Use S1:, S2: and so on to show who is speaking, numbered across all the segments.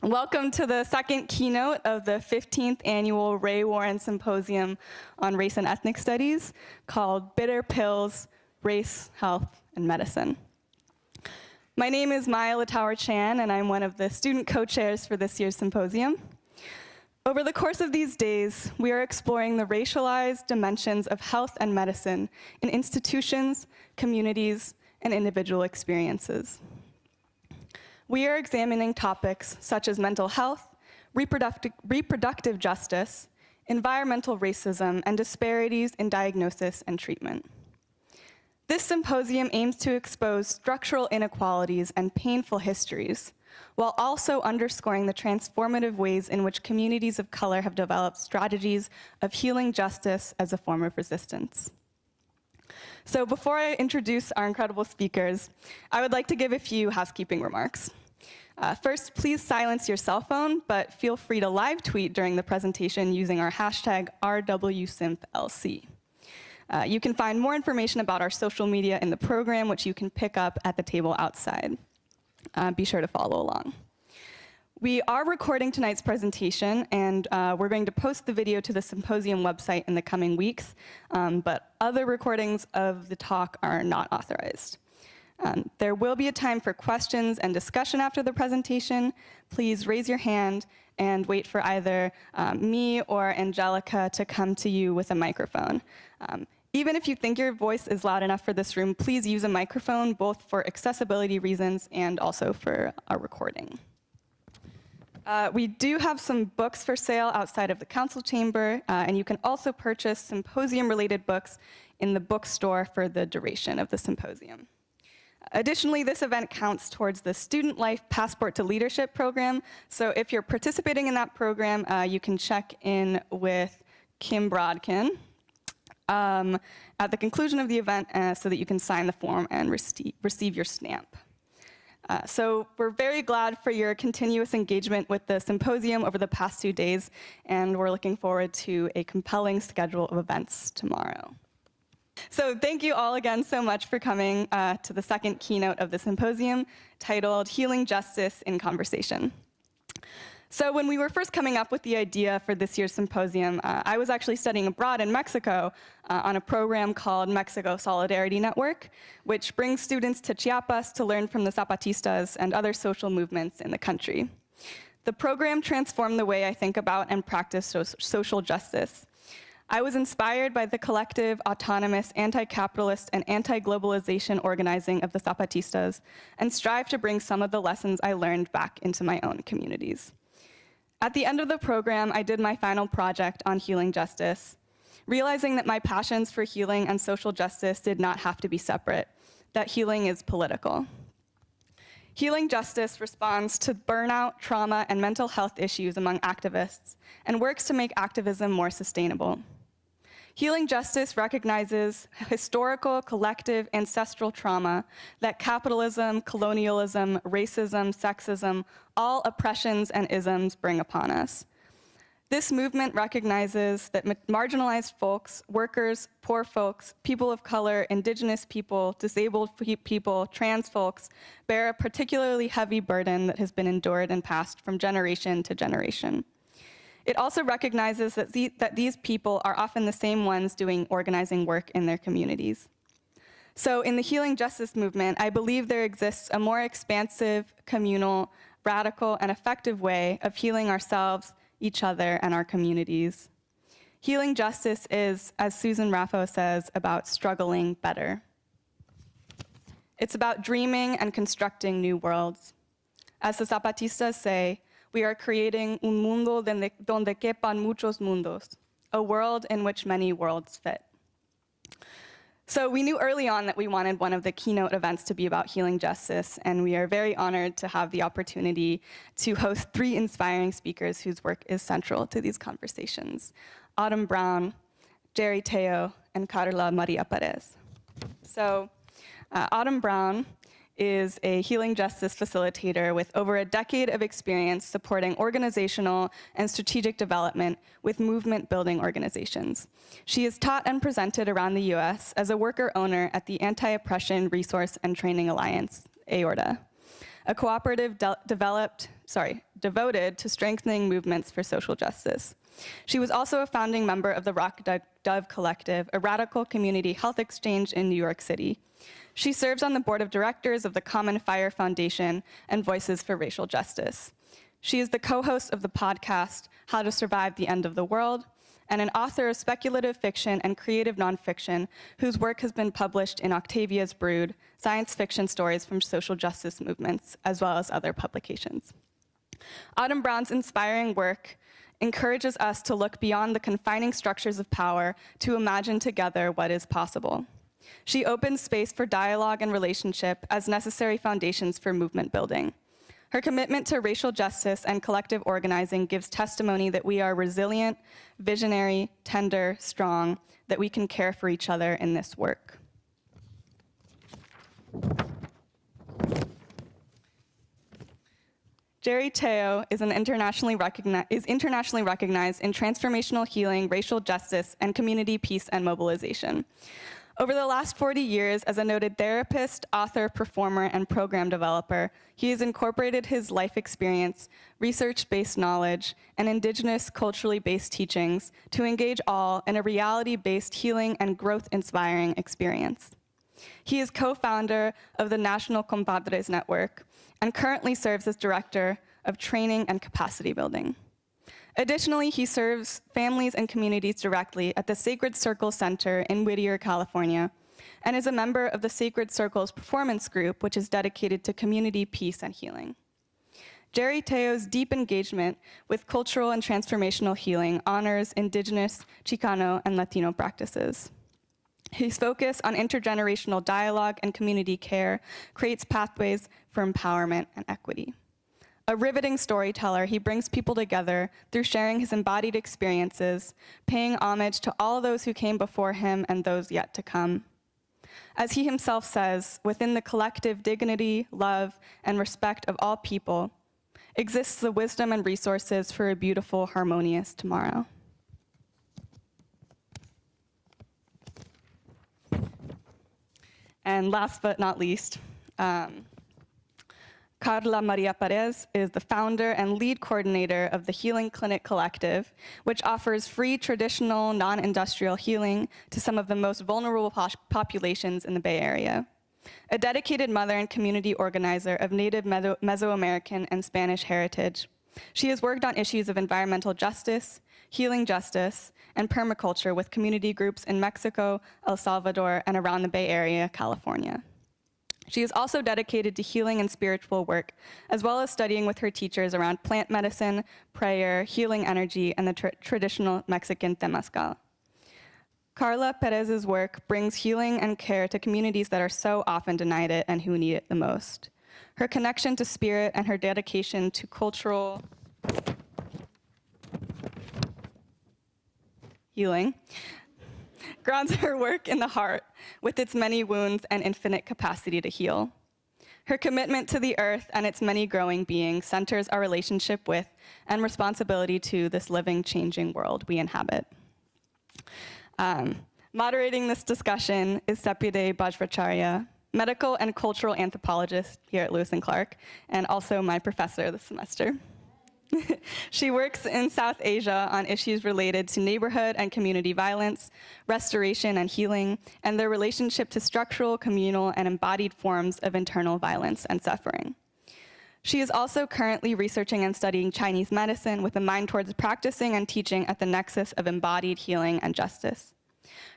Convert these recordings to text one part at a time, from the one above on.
S1: Welcome to the second keynote of the 15th annual Ray Warren Symposium on Race and Ethnic Studies called Bitter Pills, Race, Health, and Medicine. My name is Maya Litauer Chan, and I'm one of the student co-chairs for this year's symposium. Over the course of these days, we are exploring the racialized dimensions of health and medicine in institutions, communities, and individual experiences. We are examining topics such as mental health, reproductive justice, environmental racism, and disparities in diagnosis and treatment. This symposium aims to expose structural inequalities and painful histories, while also underscoring the transformative ways in which communities of color have developed strategies of healing justice as a form of resistance. So before I introduce our incredible speakers, I would like to give a few housekeeping remarks. First, please silence your cell phone, but feel free to live tweet during the presentation using our hashtag RWSympLC. You can find more information about our social media in the program, which you can pick up at the table outside. Be sure to follow along. We are recording tonight's presentation, and we're going to post the video to the symposium website in the coming weeks, but other recordings of the talk are not authorized. There will be a time for questions and discussion after the presentation. Please raise your hand and wait for either me or Angelica to come to you with a microphone. Even if you think your voice is loud enough for this room, please use a microphone, both for accessibility reasons and also for our recording. We do have some books for sale outside of the council chamber, and you can also purchase symposium-related books in the bookstore for the duration of the symposium. Additionally, this event counts towards the Student Life Passport to Leadership program, so if you're participating in that program, you can check in with Kim Brodkin at the conclusion of the event so that you can sign the form and receive your stamp. So we're very glad for your continuous engagement with the symposium over the past 2 days, and we're looking forward to a compelling schedule of events tomorrow. So thank you all again so much for coming to the second keynote of the symposium, titled Healing Justice in Conversation. So when we were first coming up with the idea for this year's symposium, I was actually studying abroad in Mexico on a program called Mexico Solidarity Network, which brings students to Chiapas to learn from the Zapatistas and other social movements in the country. The program transformed the way I think about and practice social justice. I was inspired by the collective, autonomous, anti-capitalist, and anti-globalization organizing of the Zapatistas, and strive to bring some of the lessons I learned back into my own communities. At the end of the program, I did my final project on healing justice, realizing that my passions for healing and social justice did not have to be separate, that healing is political. Healing justice responds to burnout, trauma, and mental health issues among activists, and works to make activism more sustainable. Healing justice recognizes historical, collective, ancestral trauma that capitalism, colonialism, racism, sexism, all oppressions and isms bring upon us. This movement recognizes that marginalized folks, workers, poor folks, people of color, indigenous people, disabled people, trans folks bear a particularly heavy burden that has been endured and passed from generation to generation. It also recognizes that these people are often the same ones doing organizing work in their communities. So in the healing justice movement, I believe there exists a more expansive, communal, radical, and effective way of healing ourselves, each other, and our communities. Healing justice is, as Susan Raffo says, about struggling better. It's about dreaming and constructing new worlds. As the Zapatistas say, we are creating un mundo donde quepan muchos mundos, a world in which many worlds fit. So we knew early on that we wanted one of the keynote events to be about healing justice, and we are very honored to have the opportunity to host 3 inspiring speakers whose work is central to these conversations: Autumn Brown, Jerry Tello, and Carla Maria Pérez. So Autumn Brown is a healing justice facilitator with over a decade of experience supporting organizational and strategic development with movement-building organizations. She is taught and presented around the US as a worker owner at the Anti-Oppression Resource and Training Alliance, AORTA, a cooperative developed devoted to strengthening movements for social justice. She was also a founding member of the Rock Dove Collective, a radical community health exchange in New York City. She serves on the board of directors of the Common Fire Foundation and Voices for Racial Justice. She is the co-host of the podcast, How to Survive the End of the World, and an author of speculative fiction and creative nonfiction whose work has been published in Octavia's Brood, science fiction stories from social justice movements, as well as other publications. Autumn Brown's inspiring work encourages us to look beyond the confining structures of power to imagine together what is possible. She opens space for dialogue and relationship as necessary foundations for movement building. Her commitment to racial justice and collective organizing gives testimony that we are resilient, visionary, tender, strong, that we can care for each other in this work. Jerry Tello is internationally recognized in transformational healing, racial justice, and community peace and mobilization. Over the last 40 years, as a noted therapist, author, performer, and program developer, he has incorporated his life experience, research-based knowledge, and indigenous culturally based teachings to engage all in a reality-based healing and growth-inspiring experience. He is co-founder of the National Compadres Network and currently serves as director of training and capacity building. Additionally, he serves families and communities directly at the Sacred Circle Center in Whittier, California, and is a member of the Sacred Circles Performance Group, which is dedicated to community peace and healing. Jerry Tello's deep engagement with cultural and transformational healing honors Indigenous, Chicano, and Latino practices. His focus on intergenerational dialogue and community care creates pathways for empowerment and equity. A riveting storyteller, he brings people together through sharing his embodied experiences, paying homage to all those who came before him and those yet to come. As he himself says, within the collective dignity, love, and respect of all people exists the wisdom and resources for a beautiful, harmonious tomorrow. And last but not least, Carla Maria Pérez is the founder and lead coordinator of the Healing Clinic Collective, which offers free traditional non-industrial healing to some of the most vulnerable populations in the Bay Area. A dedicated mother and community organizer of Native Mesoamerican and Spanish heritage, she has worked on issues of environmental justice, healing justice, and permaculture with community groups in Mexico, El Salvador, and around the Bay Area, California. She is also dedicated to healing and spiritual work, as well as studying with her teachers around plant medicine, prayer, healing energy, and the traditional Mexican temazcal. Carla Pérez's work brings healing and care to communities that are so often denied it and who need it the most. Her connection to spirit and her dedication to cultural healing grounds her work in the heart with its many wounds and infinite capacity to heal. Her commitment to the earth and its many growing beings centers our relationship with and responsibility to this living, changing world we inhabit. Moderating this discussion is Sepideh Bajracharya, medical and cultural anthropologist here at Lewis and Clark, and also my professor this semester. She works in South Asia on issues related to neighborhood and community violence, restoration and healing, and their relationship to structural, communal, and embodied forms of internal violence and suffering. She is also currently researching and studying Chinese medicine with a mind towards practicing and teaching at the nexus of embodied healing and justice.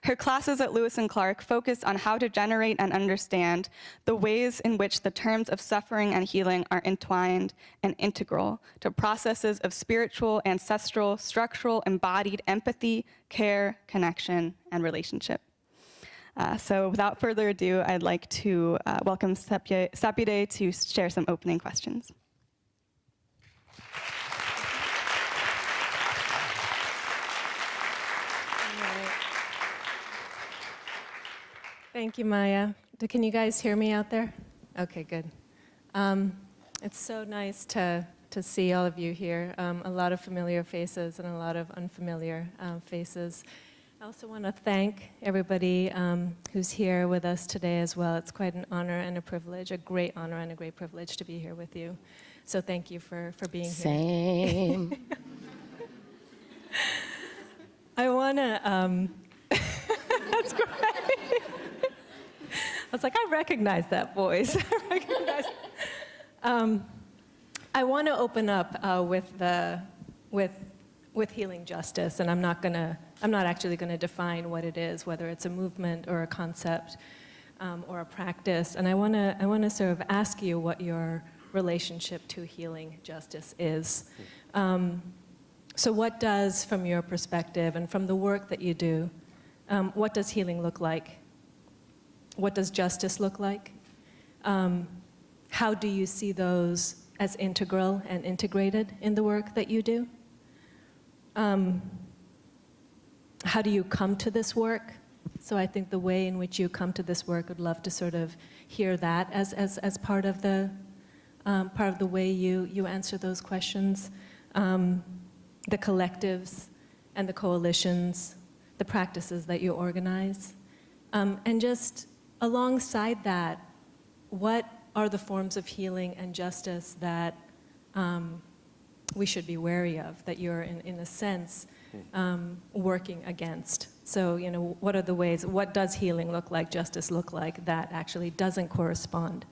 S1: Her classes at Lewis and Clark focus on how to generate and understand the ways in which the terms of suffering and healing are entwined and integral to processes of spiritual, ancestral, structural, embodied empathy, care, connection, and relationship. So without further ado, I'd like to welcome Sepideh to share some opening questions.
S2: Thank you, Maya. Can you guys hear me out there? Okay, good. It's so nice to see all of you here. A lot of familiar faces and a lot of unfamiliar faces. I also want to thank everybody who's here with us today as well. It's quite an honor and a privilege, a great honor and a great privilege to be here with you. So thank you for being here.
S3: Same.
S2: I want to, that's great. I was like, I recognize that voice. I want to open up with healing justice, and I'm not actually going to define what it is, whether it's a movement or a concept or a practice. And I want to sort of ask you what your relationship to healing justice is. So what does, from your perspective and from the work that you do, what does healing look like? What does justice look like? How do you see those as integral and integrated in the work that you do? How do you come to this work? So I think the way in which you come to this work, I'd love to sort of hear that as part of the way you answer those questions. The collectives and the coalitions, the practices that you organize. And just alongside that, what are the forms of healing and justice that we should be wary of, that you're in a sense working against? So, you know, what are the ways, what does healing look like, justice look like, that actually doesn't correspond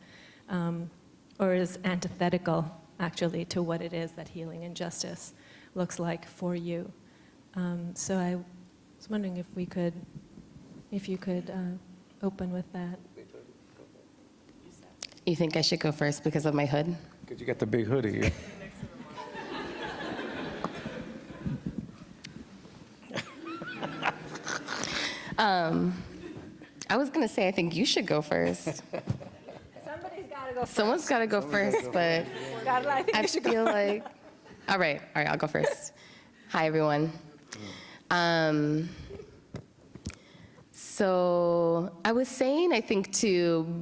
S2: or is antithetical actually to what it is that healing and justice looks like for you? So I was wondering if you could open with that.
S3: You think I should go first because of my hood?
S4: Because you got the big hoodie.
S3: I was going to say I think you should go first.
S2: Somebody's got to go first.
S3: Someone's got to go first, but I feel like... All right, I'll go first. Hi, everyone. So I was saying, I think,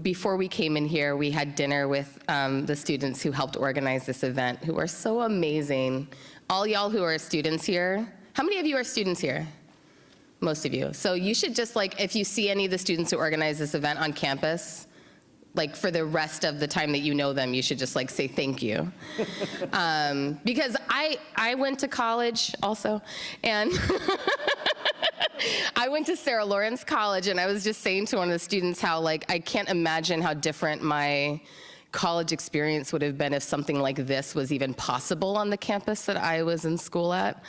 S3: before we came in here, we had dinner with the students who helped organize this event, who are so amazing. All y'all who are students here, how many of you are students here? Most of you. So you should just, like, if you see any of the students who organize this event on campus, like, for the rest of the time that you know them, you should just, like, say thank you. Because I went to college also, and I went to Sarah Lawrence College, and I was just saying to one of the students how, like, I can't imagine how different my college experience would have been if something like this was even possible on the campus that I was in school at,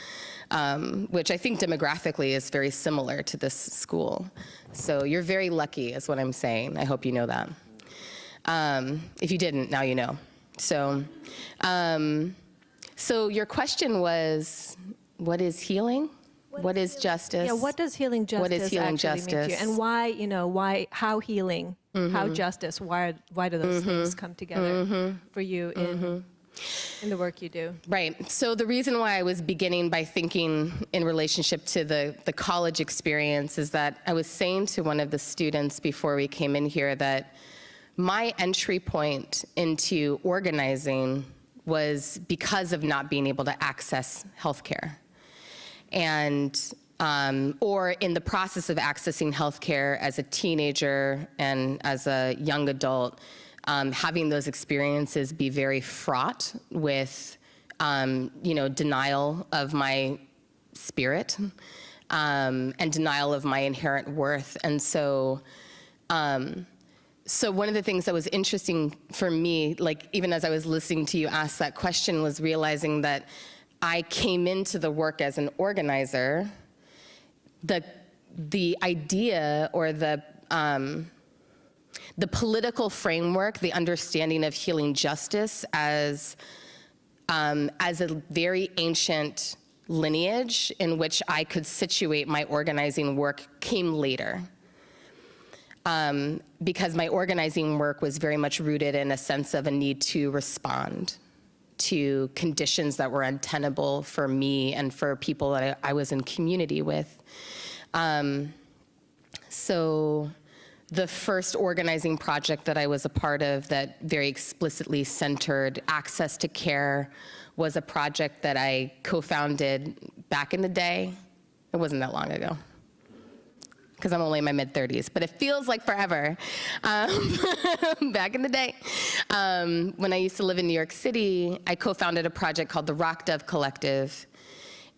S3: which I think demographically is very similar to this school. So you're very lucky is what I'm saying. I hope you know that. If you didn't, now you know. So, so your question was, what is healing? What is justice?
S2: Yeah, what does healing justice
S3: What is healing
S2: actually mean to you? And why, you know, how healing, how justice, why do those things come together for you in the work you do?
S3: Right. So the reason why I was beginning by thinking in relationship to the college experience is that I was saying to one of the students before we came in here that my entry point into organizing was because of not being able to access healthcare. And, or in the process of accessing healthcare as a teenager and as a young adult, having those experiences be very fraught with, you know, denial of my spirit, and denial of my inherent worth. And so, so one of the things that was interesting for me, like even as I was listening to you ask that question, was realizing that I came into the work as an organizer. The idea or the political framework, the understanding of healing justice as a very ancient lineage in which I could situate my organizing work came later. Because my organizing work was very much rooted in a sense of a need to respond to conditions that were untenable for me and for people that I was in community with. So the first organizing project that I was a part of that very explicitly centered access to care was a project that I co-founded back in the day. It wasn't that long ago. because I'm only in my mid-30s, but it feels like forever. Back in the day, when I used to live in New York City, I co-founded a project called the Rock Dove Collective,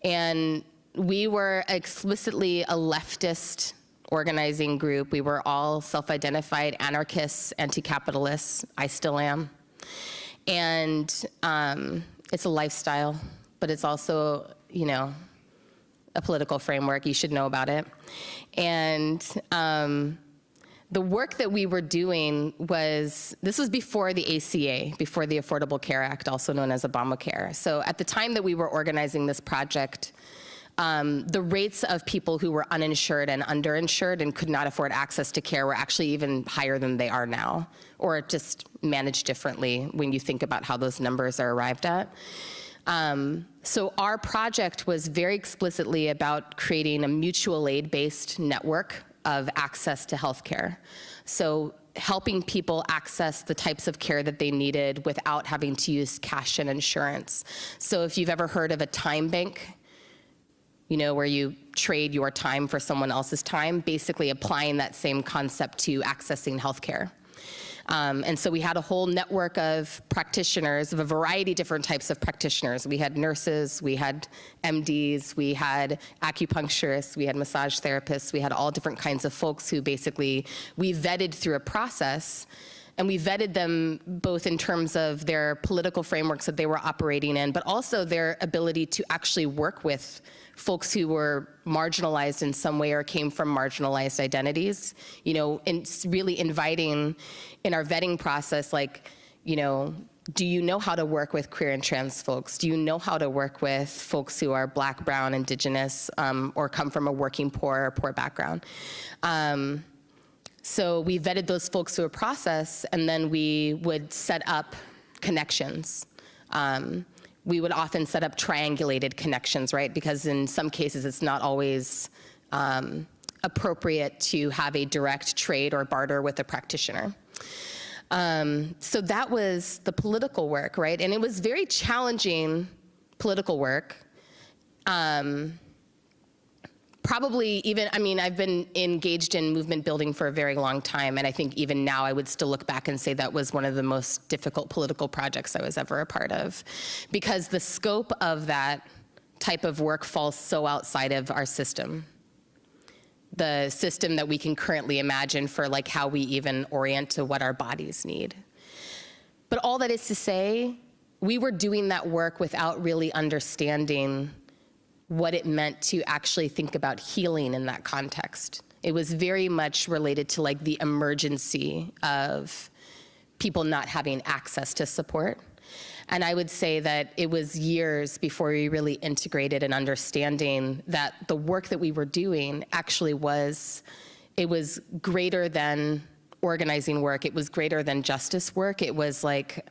S3: and we were explicitly a leftist organizing group. We were all self-identified anarchists, anti-capitalists. I still am. And it's a lifestyle, but it's also, you know, a political framework. You should know about it. And the work that we were doing was, this was before the ACA, before the Affordable Care Act, also known as Obamacare. So at the time that we were organizing this project, the rates of people who were uninsured and underinsured and could not afford access to care were actually even higher than they are now, or just managed differently when you think about how those numbers are arrived at. So our project was very explicitly about creating a mutual aid-based network of access to healthcare. So helping people access the types of care that they needed without having to use cash and insurance. So if you've ever heard of a time bank, you know, where you trade your time for someone else's time, basically applying that same concept to accessing healthcare. And so we had a whole network of practitioners, of a variety of different types of practitioners. We had nurses, we had MDs, we had acupuncturists, we had massage therapists, we had all different kinds of folks who basically we vetted through a process. And we vetted them both in terms of their political frameworks that they were operating in, but also their ability to actually work with folks who were marginalized in some way or came from marginalized identities, you know, and really inviting in our vetting process, like, you know, do you know how to work with queer and trans folks? Do you know how to work with folks who are Black, brown, indigenous, or come from a working poor or poor background? So we vetted those folks through a process, and then we would set up connections. We would often set up triangulated connections, right? Because in some cases, it's not always appropriate to have a direct trade or barter with a practitioner. So that was the political work, right? And it was very challenging political work. Probably even, I mean, I've been engaged in movement building for a very long time, and I think even now I would still look back and say that was one of the most difficult political projects I was ever a part of, because the scope of that type of work falls so outside of our system, the system that we can currently imagine for like how we even orient to what our bodies need. But all that is to say, we were doing that work without really understanding what it meant to actually think about healing in that context. It was very much related to like the emergency of people not having access to support. And I would say that it was years before we really integrated an understanding that the work that we were doing actually was, it was greater than organizing work, it was greater than justice work, it was like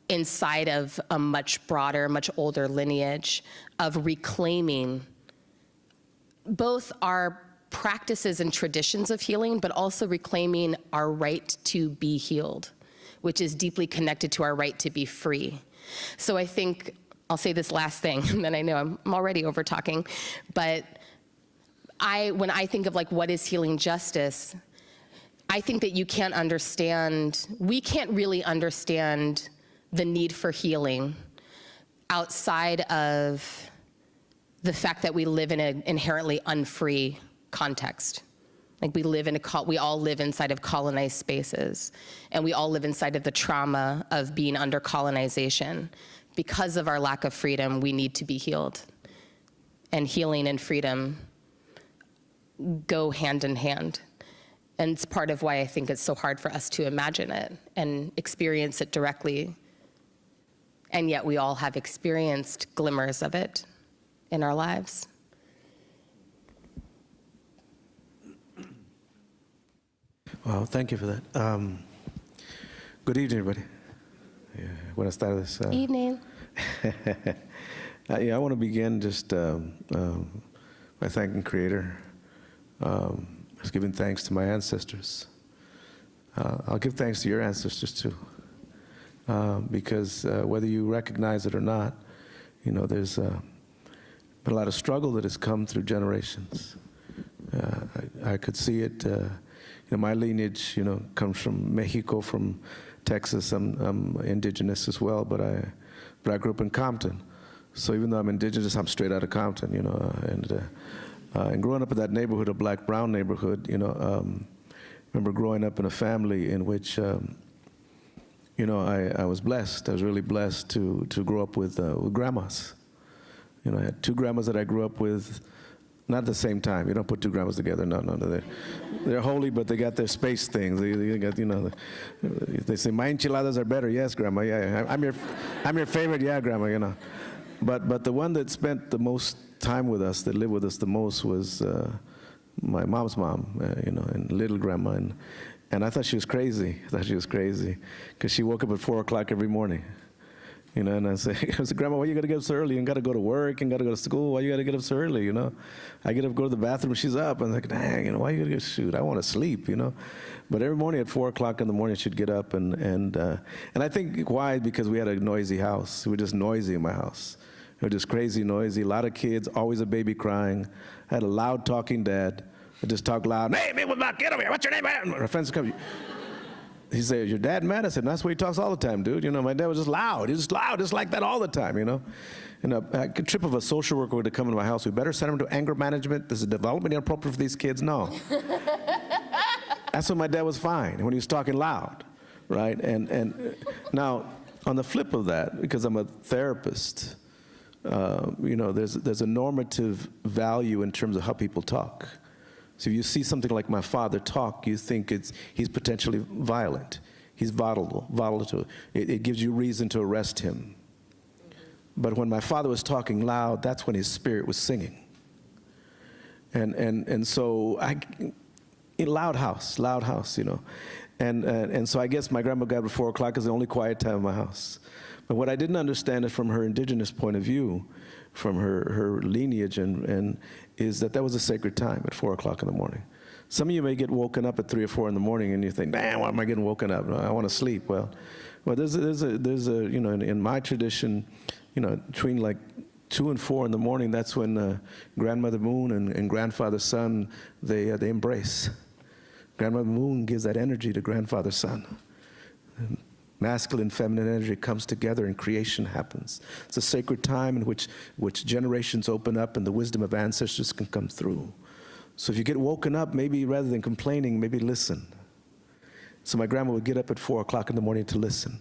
S3: inside of a much broader, much older lineage of reclaiming both our practices and traditions of healing, but also reclaiming our right to be healed, which is deeply connected to our right to be free. So I think, I'll say this last thing, and then I know I'm already over talking, but when I think of like what is healing justice, I think that you can't understand, we can't really understand the need for healing outside of the fact that we live in an inherently unfree context. Like we all live inside of colonized spaces, and we all live inside of the trauma of being under colonization. Because of our lack of freedom, we need to be healed. And healing and freedom go hand in hand. And it's part of why I think it's so hard for us to imagine it and experience it directly. And yet we all have experienced glimmers of it in our lives.
S4: Well, thank you for that. Good evening, everybody. Yeah, buenas tardes.
S3: Evening.
S4: I want to begin just by thanking Creator. Just giving thanks to my ancestors. I'll give thanks to your ancestors too. Because whether you recognize it or not, you know, there's been a lot of struggle that has come through generations. I could see it. My lineage, comes from Mexico, from Texas. I'm indigenous as well, but I grew up in Compton. So even though I'm indigenous, I'm straight out of Compton, and growing up in that neighborhood, a black-brown neighborhood, remember growing up in a family in which, I was blessed. I was really blessed to grow up with grandmas. I had two grandmas that I grew up with, not at the same time. You don't put two grandmas together. No. They're holy, but they got their space things. They got, they say, my enchiladas are better. Yes, Grandma. Yeah, I'm your favorite. Yeah, Grandma, But the one that spent the most time with us, that lived with us the most, was my mom's mom, and little grandma. And I thought she was crazy. Because she woke up at 4 o'clock every morning. And I said, Grandma, why you got to get up so early? You got to go to work and got to go to school. Why you got to get up so early, I get up, go to the bathroom, she's up. I'm like, dang, why you got to shoot? I want to sleep, But every morning at 4 o'clock in the morning, she'd get up. And I think why? Because we had a noisy house. We were just noisy in my house. It was just crazy noisy, a lot of kids, always a baby crying. I had a loud talking dad. I just talked loud. Hey, man, get over here. What's your name? My friends come. He said, your dad mad? I said, that's why he talks all the time, dude. My dad was just loud. He was just loud, just like that all the time, And a trip of a social worker would come into my house. We better send him to anger management. This is development inappropriate for these kids. No. That's when my dad was fine, when he was talking loud, right? And now, on the flip of that, because I'm a therapist, there's a normative value in terms of how people talk. So if you see something like my father talk, you think he's potentially violent. He's volatile. It gives you reason to arrest him. But when my father was talking loud, that's when his spirit was singing. And so loud house, And so I guess my grandma got up at 4 o'clock is the only quiet time in my house. But what I didn't understand is from her indigenous point of view, from her lineage, and is that was a sacred time at 4 o'clock in the morning. Some of you may get woken up at 3 or 4 in the morning, and you think, "Damn, why am I getting woken up? I want to sleep." Well, there's a in my tradition, between like 2 and 4 in the morning, that's when Grandmother Moon and Grandfather Sun they embrace. Grandmother Moon gives that energy to Grandfather Sun. Masculine, feminine energy comes together and creation happens. It's a sacred time in which generations open up and the wisdom of ancestors can come through. So if you get woken up, maybe rather than complaining, maybe listen. So my grandma would get up at 4 o'clock in the morning to listen.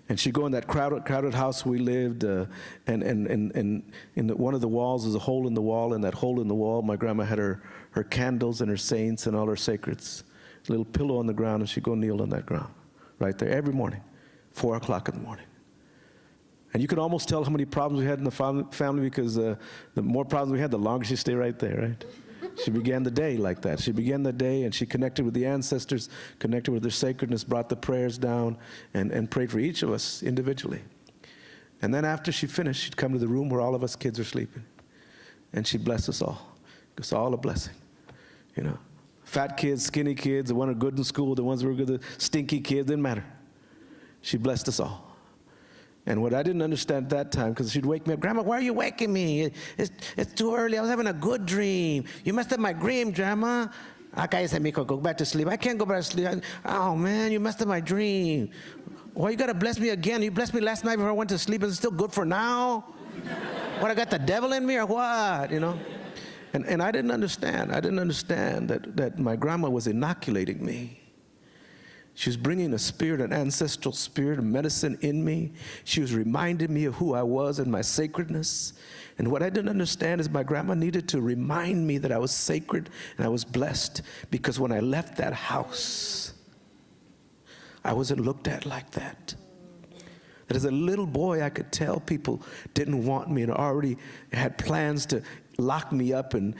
S4: And she'd go in that crowded house we lived, and in one of the walls, there's a hole in the wall. In that hole in the wall, my grandma had her candles and her saints and all her sacreds. A little pillow on the ground, and she'd go kneel on that ground. Right there, every morning, 4 o'clock in the morning. And you could almost tell how many problems we had in the family because the more problems we had, the longer she stayed right there, right? She began the day like that. She began the day and she connected with the ancestors, connected with their sacredness, brought the prayers down and prayed for each of us individually. And then after she finished, she'd come to the room where all of us kids are sleeping. And she'd bless us all. Give us all a blessing, Fat kids, skinny kids, the ones who are good in school, the ones who were good, the stinky kids, didn't matter. She blessed us all. And what I didn't understand at that time, because she'd wake me up, Grandma, why are you waking me? It's too early. I was having a good dream. You messed up my dream, Grandma. Acá dice, mijo, go back to sleep. I can't go back to sleep. Oh, man, you messed up my dream. Why you got to bless me again? You blessed me last night before I went to sleep. Is it still good for now? What, I got the devil in me or what, And I didn't understand. I didn't understand that my grandma was inoculating me. She was bringing a spirit, an ancestral spirit of medicine in me. She was reminding me of who I was and my sacredness. And what I didn't understand is my grandma needed to remind me that I was sacred and I was blessed, because when I left that house, I wasn't looked at like that. That as a little boy, I could tell people didn't want me and already had plans to lock me up and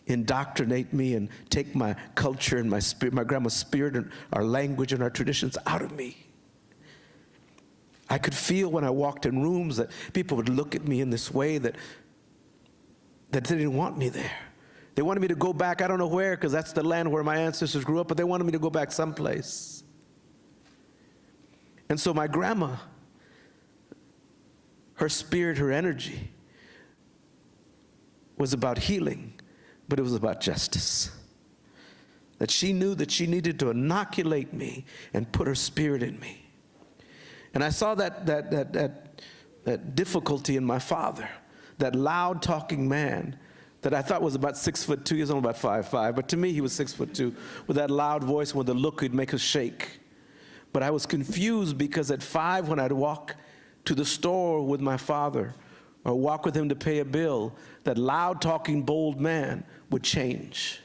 S4: indoctrinate me and take my culture and my spirit, my grandma's spirit and our language and our traditions out of me. I could feel when I walked in rooms that people would look at me in this way that they didn't want me there. They wanted me to go back, I don't know where, because that's the land where my ancestors grew up, but they wanted me to go back someplace. And so my grandma, her spirit, her energy, was about healing, but it was about justice. that she knew that she needed to inoculate me and put her spirit in me. And I saw that difficulty in my father, that loud talking man that I thought was about 6'2", he was only about 5'5", but to me he was 6'2", with that loud voice and with a look he'd make us shake. But I was confused because at 5, when I'd walk to the store with my father or walk with him to pay a bill, that loud talking, bold man would change.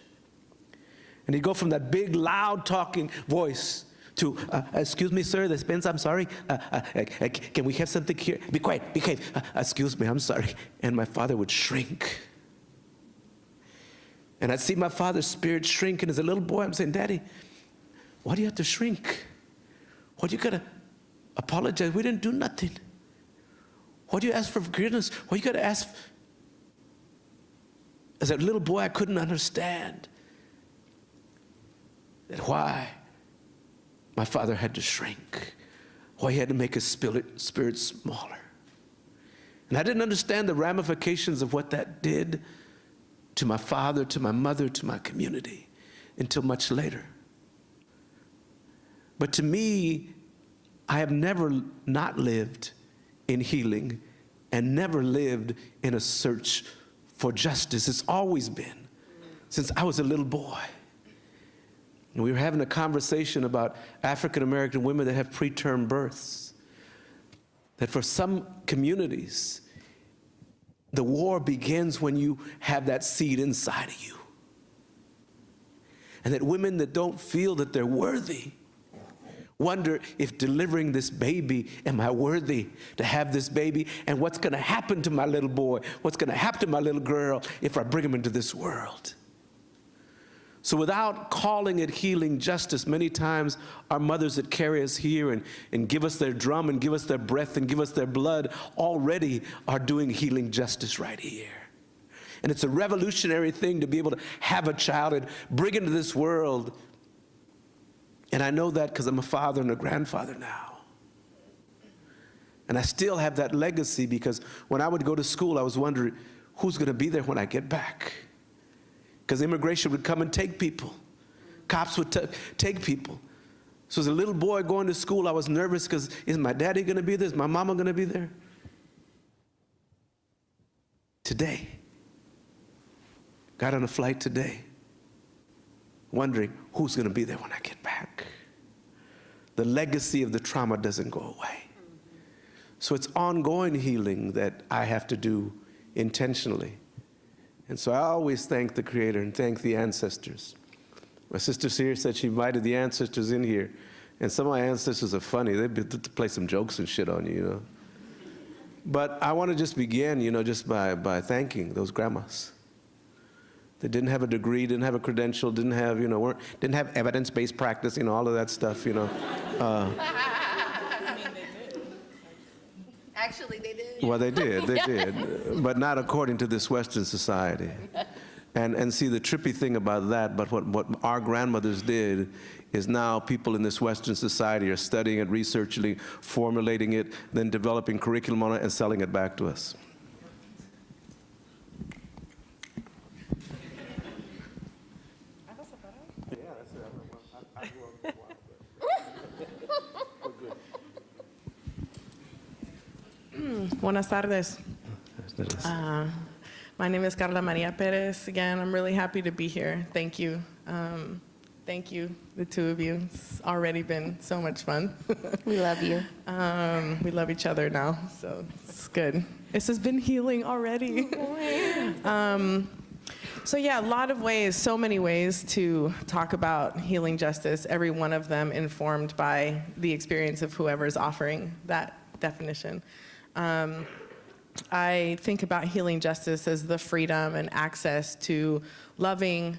S4: And he'd go from that big, loud talking voice to, excuse me, sir, the Spence, I'm sorry. Can we have something here? Be quiet, behave. Excuse me, I'm sorry. And my father would shrink. And I'd see my father's spirit shrink, and as a little boy, I'm saying, Daddy, why do you have to shrink? Why do you gotta apologize? We didn't do nothing. Why do you ask for forgiveness? Why you gotta ask? As a little boy, I couldn't understand that why my father had to shrink, why he had to make his spirit smaller. And I didn't understand the ramifications of what that did to my father, to my mother, to my community, until much later. But to me, I have never not lived in healing and never lived in a search for justice. It's always been, since I was a little boy. And we were having a conversation about African American women that have preterm births. That for some communities, the war begins when you have that seed inside of you. And that women that don't feel that they're worthy wonder if delivering this baby, am I worthy to have this baby? And what's gonna happen to my little boy? What's gonna happen to my little girl if I bring him into this world? So without calling it healing justice, many times our mothers that carry us here and give us their drum and give us their breath and give us their blood already are doing healing justice right here. And it's a revolutionary thing to be able to have a child and bring into this world. And I know that because I'm a father and a grandfather now. And I still have that legacy because when I would go to school, I was wondering, who's gonna be there when I get back? Because immigration would come and take people. Cops would take people. So as a little boy going to school, I was nervous because is my daddy gonna be there? Is my mama gonna be there? Today, got on a flight today, wondering who's gonna be there when I get back. The legacy of the trauma doesn't go away. So it's ongoing healing that I have to do intentionally. And so I always thank the Creator and thank the ancestors. My sister here said she invited the ancestors in here. And some of my ancestors are funny. They play some jokes and shit on you, you know. But I want to just begin, you know, just by thanking those grandmas. They didn't have a degree, didn't have a credential, didn't have, you know, didn't have evidence-based practice, you know, all of that stuff, you know.
S3: Actually, they did.
S4: Well, they did, but not according to this Western society. And see, the trippy thing about that, but what our grandmothers did is now people in this Western society are studying it, researching it, formulating it, then developing curriculum on it and selling it back to us.
S5: Buenas tardes. My name is Carla Maria Pérez. Again, I'm really happy to be here. Thank you. Thank you, the two of you. It's already been so much fun.
S3: We love you.
S5: We love each other now, so it's good. This has been healing already. So yeah, a lot of ways, so many ways to talk about healing justice, every one of them informed by the experience of whoever's offering that definition. I think about healing justice as the freedom and access to loving,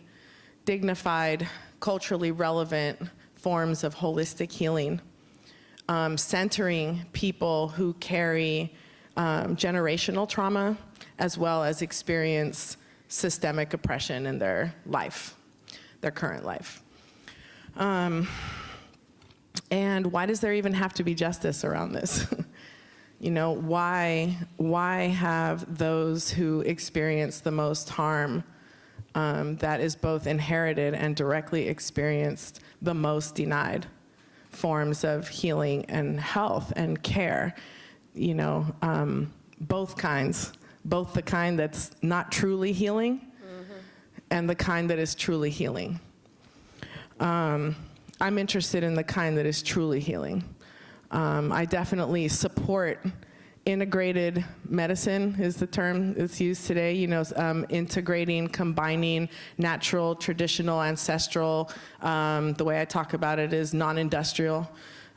S5: dignified, culturally relevant forms of holistic healing, centering people who carry generational trauma as well as experience systemic oppression in their life, their current life. And why does there even have to be justice around this? You know, why have those who experience the most harm that is both inherited and directly experienced the most denied forms of healing and health and care. You know, both kinds, both the kind that's not truly healing and the kind that is truly healing. I'm interested in the kind that is truly healing. I definitely support integrated medicine is the term that's used today, you know, integrating, combining natural, traditional, ancestral. The way I talk about it is non-industrial,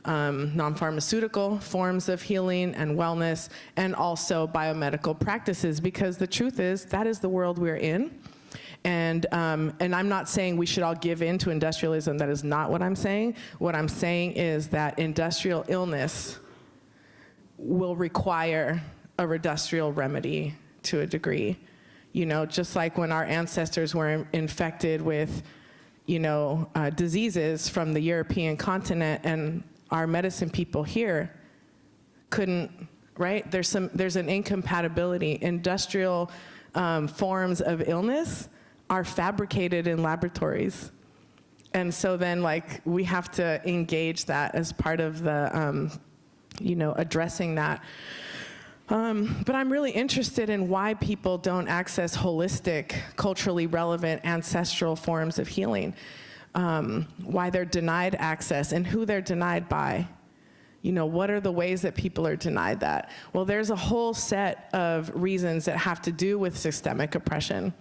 S5: non-pharmaceutical forms of healing and wellness, and also biomedical practices, because the truth is that is the world we're in. And I'm not saying we should all give in to industrialism. That is not what I'm saying. What I'm saying is that industrial illness will require a industrial remedy to a degree. You know, just like when our ancestors were infected with, you know, diseases from the European continent, and our medicine people here couldn't, right? There's an incompatibility. Industrial forms of illness are fabricated in laboratories. And so then, like, we have to engage that as part of the, you know, addressing that. But I'm really interested in why people don't access holistic, culturally relevant, ancestral forms of healing. Why they're denied access and who they're denied by. You know, what are the ways that people are denied that? Well, there's a whole set of reasons that have to do with systemic oppression.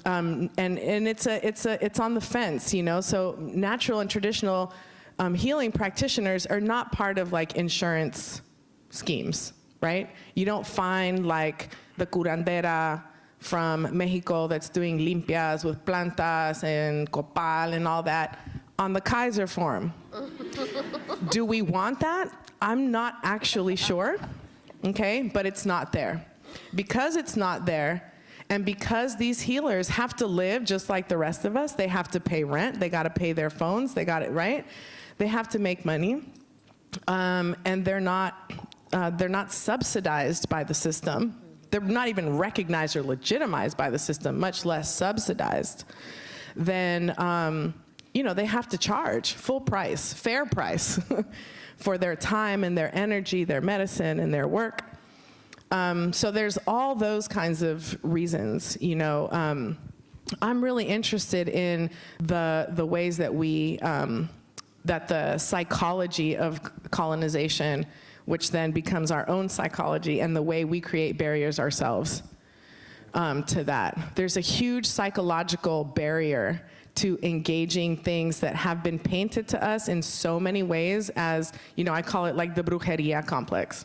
S5: And it's on the fence, you know. So natural and traditional healing practitioners are not part of like insurance schemes, right? You don't find like the curandera from Mexico that's doing limpias with plantas and copal and all that on the Kaiser form. Do we want that? I'm not actually sure, okay, but it's not there. Because it's not there, and because these healers have to live just like the rest of us, they have to pay rent, they gotta pay their phones, they got it, right? They have to make money, and they're not subsidized by the system. They're not even recognized or legitimized by the system, much less subsidized. Then, you know, they have to charge full price, fair price, for their time and their energy, their medicine and their work. So there's all those kinds of reasons, you know. I'm really interested in the ways that we, that the psychology of colonization, which then becomes our own psychology, and the way we create barriers ourselves to that. There's a huge psychological barrier to engaging things that have been painted to us in so many ways as, you know, I call it like the brujeria complex.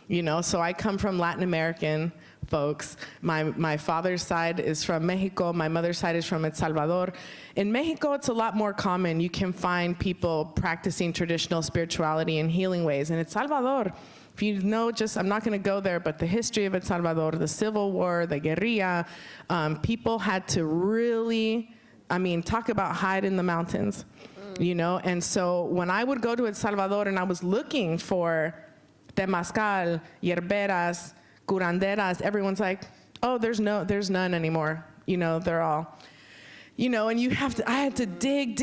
S5: You know, so I come from Latin American folks. My father's side is from Mexico. My mother's side is from El Salvador. In Mexico, it's a lot more common. You can find people practicing traditional spirituality in healing ways. In El Salvador, if you know, just, I'm not gonna go there, but the history of El Salvador, the Civil War, the guerrilla, people had to really, I mean, talk about hide in the mountains, you know? And so when I would go to El Salvador and I was looking for temazcal, hierberas, curanderas, everyone's like, oh, there's none anymore. You know, they're all, you know, and I had to dig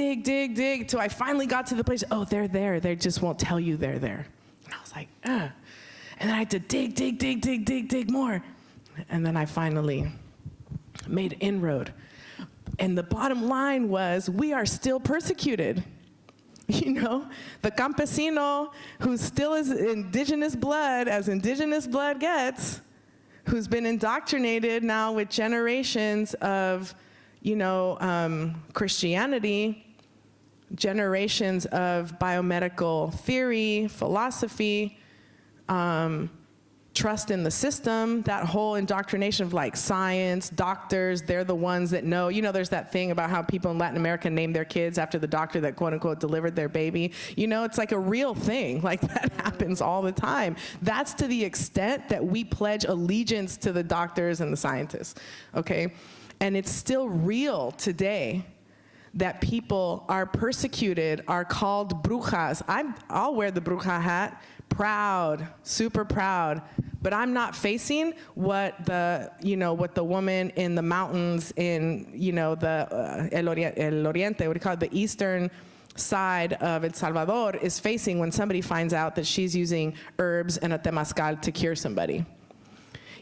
S5: till I finally got to the place, oh, they're there. They just won't tell you they're there. And I was like, ugh. And then I had to dig more. And then I finally made an inroad. And the bottom line was, we are still persecuted. You know, the campesino who still is indigenous blood, as indigenous blood gets, who's been indoctrinated now with generations of, you know, Christianity, generations of biomedical theory, philosophy, trust in the system, that whole indoctrination of like science, doctors, they're the ones that know. You know, there's that thing about how people in Latin America name their kids after the doctor that quote unquote delivered their baby. You know, it's like a real thing. Like that happens all the time. That's to the extent that we pledge allegiance to the doctors and the scientists, okay? And it's still real today that people are persecuted, are called brujas. I'll wear the bruja hat, proud, super proud, but I'm not facing what the, what the woman in the mountains in, the El Oriente, what do you call it, the eastern side of El Salvador is facing when somebody finds out that she's using herbs and a temazcal to cure somebody.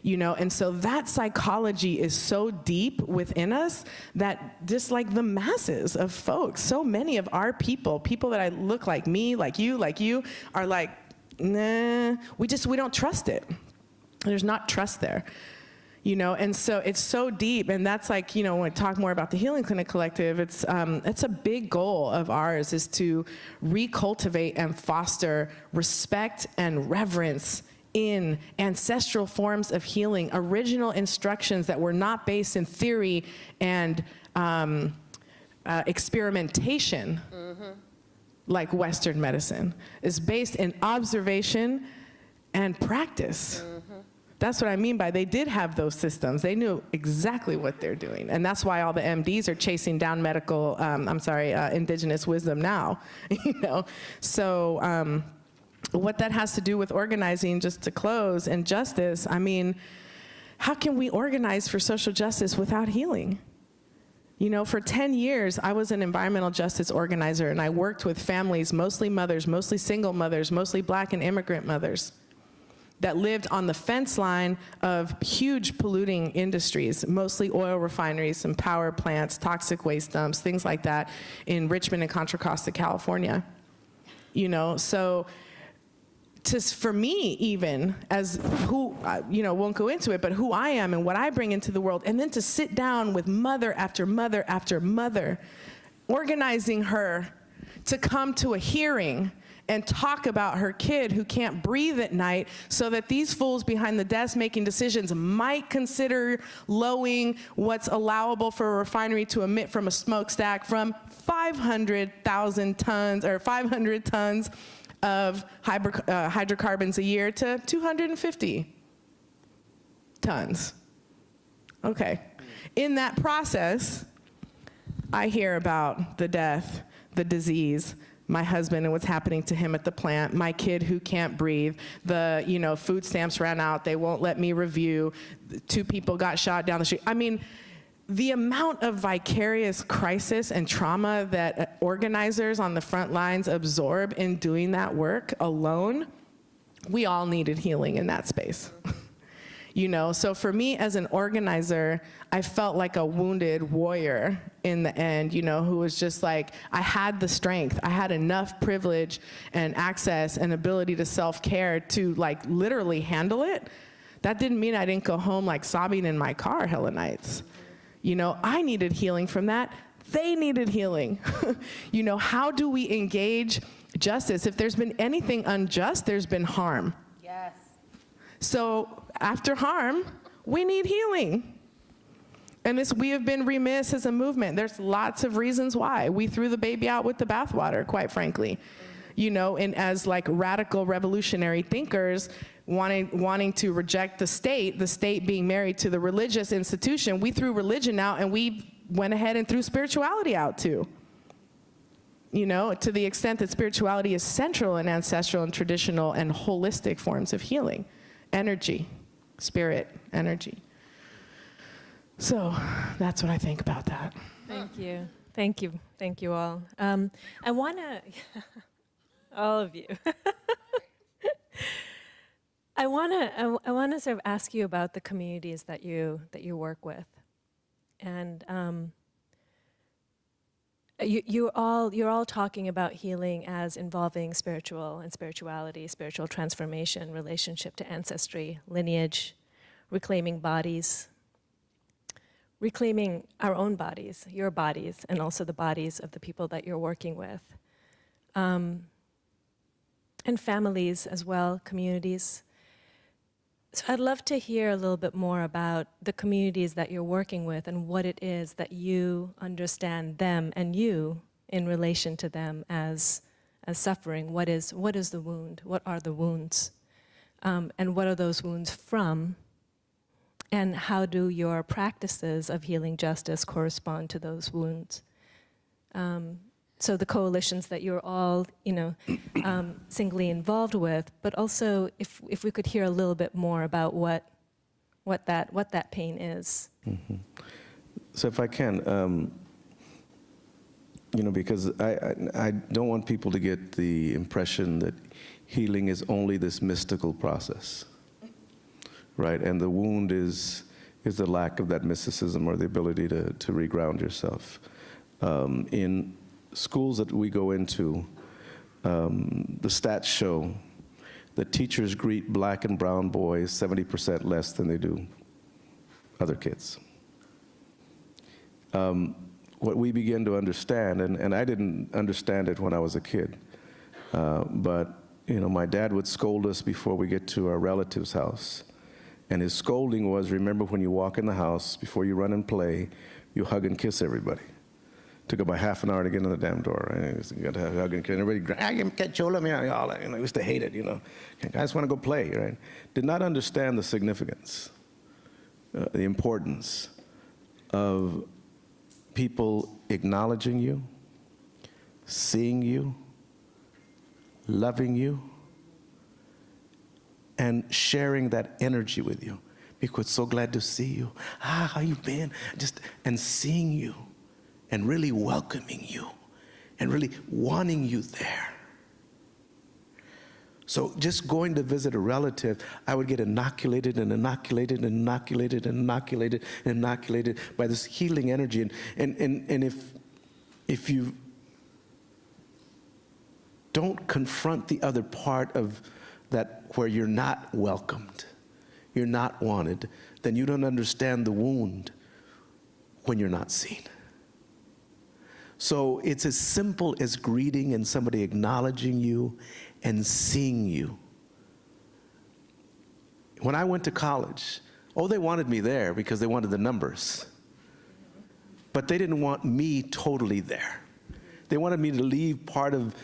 S5: And so that psychology is so deep within us that just like the masses of folks, so many of our people that I look like me, like you, are like, nah, we don't trust it. There's not trust there. And so it's so deep, and that's like, when we talk more about the Healing Clinic Collective, it's a big goal of ours, is to recultivate and foster respect and reverence in ancestral forms of healing, original instructions that were not based in theory and experimentation, like Western medicine, is based in observation and practice. That's what I mean by they did have those systems. They knew exactly what they're doing. And that's why all the MDs are chasing down medical, indigenous wisdom now, So what that has to do with organizing, just to close, and justice, how can we organize for social justice without healing? For 10 years, I was an environmental justice organizer, and I worked with families, mostly mothers, mostly single mothers, mostly Black and immigrant mothers, that lived on the fence line of huge polluting industries, mostly oil refineries and power plants, toxic waste dumps, things like that, in Richmond and Contra Costa, California. So for me, even, as who, won't go into it, but who I am and what I bring into the world, and then to sit down with mother after mother after mother, organizing her to come to a hearing and talk about her kid who can't breathe at night, so that these fools behind the desk making decisions might consider lowering what's allowable for a refinery to emit from a smokestack from 500,000 tons or 500 tons of hydrocarbons a year to 250 tons. Okay. In that process, I hear about the death, the disease, my husband and what's happening to him at the plant, my kid who can't breathe, the food stamps ran out, they won't let me review, 2 people got shot down the street. The amount of vicarious crisis and trauma that organizers on the front lines absorb in doing that work alone, we all needed healing in that space. So for me as an organizer, I felt like a wounded warrior in the end, who was just like, I had the strength, I had enough privilege and access and ability to self-care to like literally handle it. That didn't mean I didn't go home like sobbing in my car hella nights. I needed healing from that. They needed healing. How do we engage justice? If there's been anything unjust, there's been harm.
S3: Yes.
S5: So after harm, we need healing. And we have been remiss as a movement. There's lots of reasons why. We threw the baby out with the bathwater, quite frankly. And as like radical revolutionary thinkers, wanting to reject the state being married to the religious institution, we threw religion out and we went ahead and threw spirituality out too. To the extent that spirituality is central in ancestral and traditional and holistic forms of healing. Energy, spirit, energy. So that's what I think about that.
S2: Thank you. Thank you. Thank you all. I want to, all of you. I want to sort of ask you about the communities that you work with, and you're all talking about healing as involving spiritual and spirituality, spiritual transformation, relationship to ancestry, lineage, reclaiming bodies, reclaiming our own bodies, your bodies, and also the bodies of the people that you're working with, and families as well, communities. So I'd love to hear a little bit more about the communities that you're working with and what it is that you understand them and you in relation to them as suffering. What is the wound? What are the wounds? And what are those wounds from? And how do your practices of healing justice correspond to those wounds? so the coalitions that you're all, singly involved with, but also if we could hear a little bit more about what that pain is.
S4: Mm-hmm. So if I can, because I don't want people to get the impression that healing is only this mystical process, right? And the wound is the lack of that mysticism or the ability to reground yourself. In schools that we go into, the stats show that teachers greet black and brown boys 70% less than they do other kids. What we begin to understand, and I didn't understand it when I was a kid, but my dad would scold us before we get to our relative's house. And his scolding was, remember when you walk in the house, before you run and play, you hug and kiss everybody. Took about half an hour to get in the damn door, right? You got to hug and kiss everybody. I used to hate it, I just want to go play, right? Did not understand the significance, the importance of people acknowledging you, seeing you, loving you, and sharing that energy with you. Because so glad to see you. How you been? And seeing you, and really welcoming you, and really wanting you there. So just going to visit a relative, I would get inoculated and inoculated and inoculated and inoculated and inoculated by this healing energy. And if you don't confront the other part of that where you're not welcomed, you're not wanted, then you don't understand the wound when you're not seen. So it's as simple as greeting and somebody acknowledging you and seeing you. When I went to college, they wanted me there because they wanted the numbers. But they didn't want me totally there. They wanted me to leave part of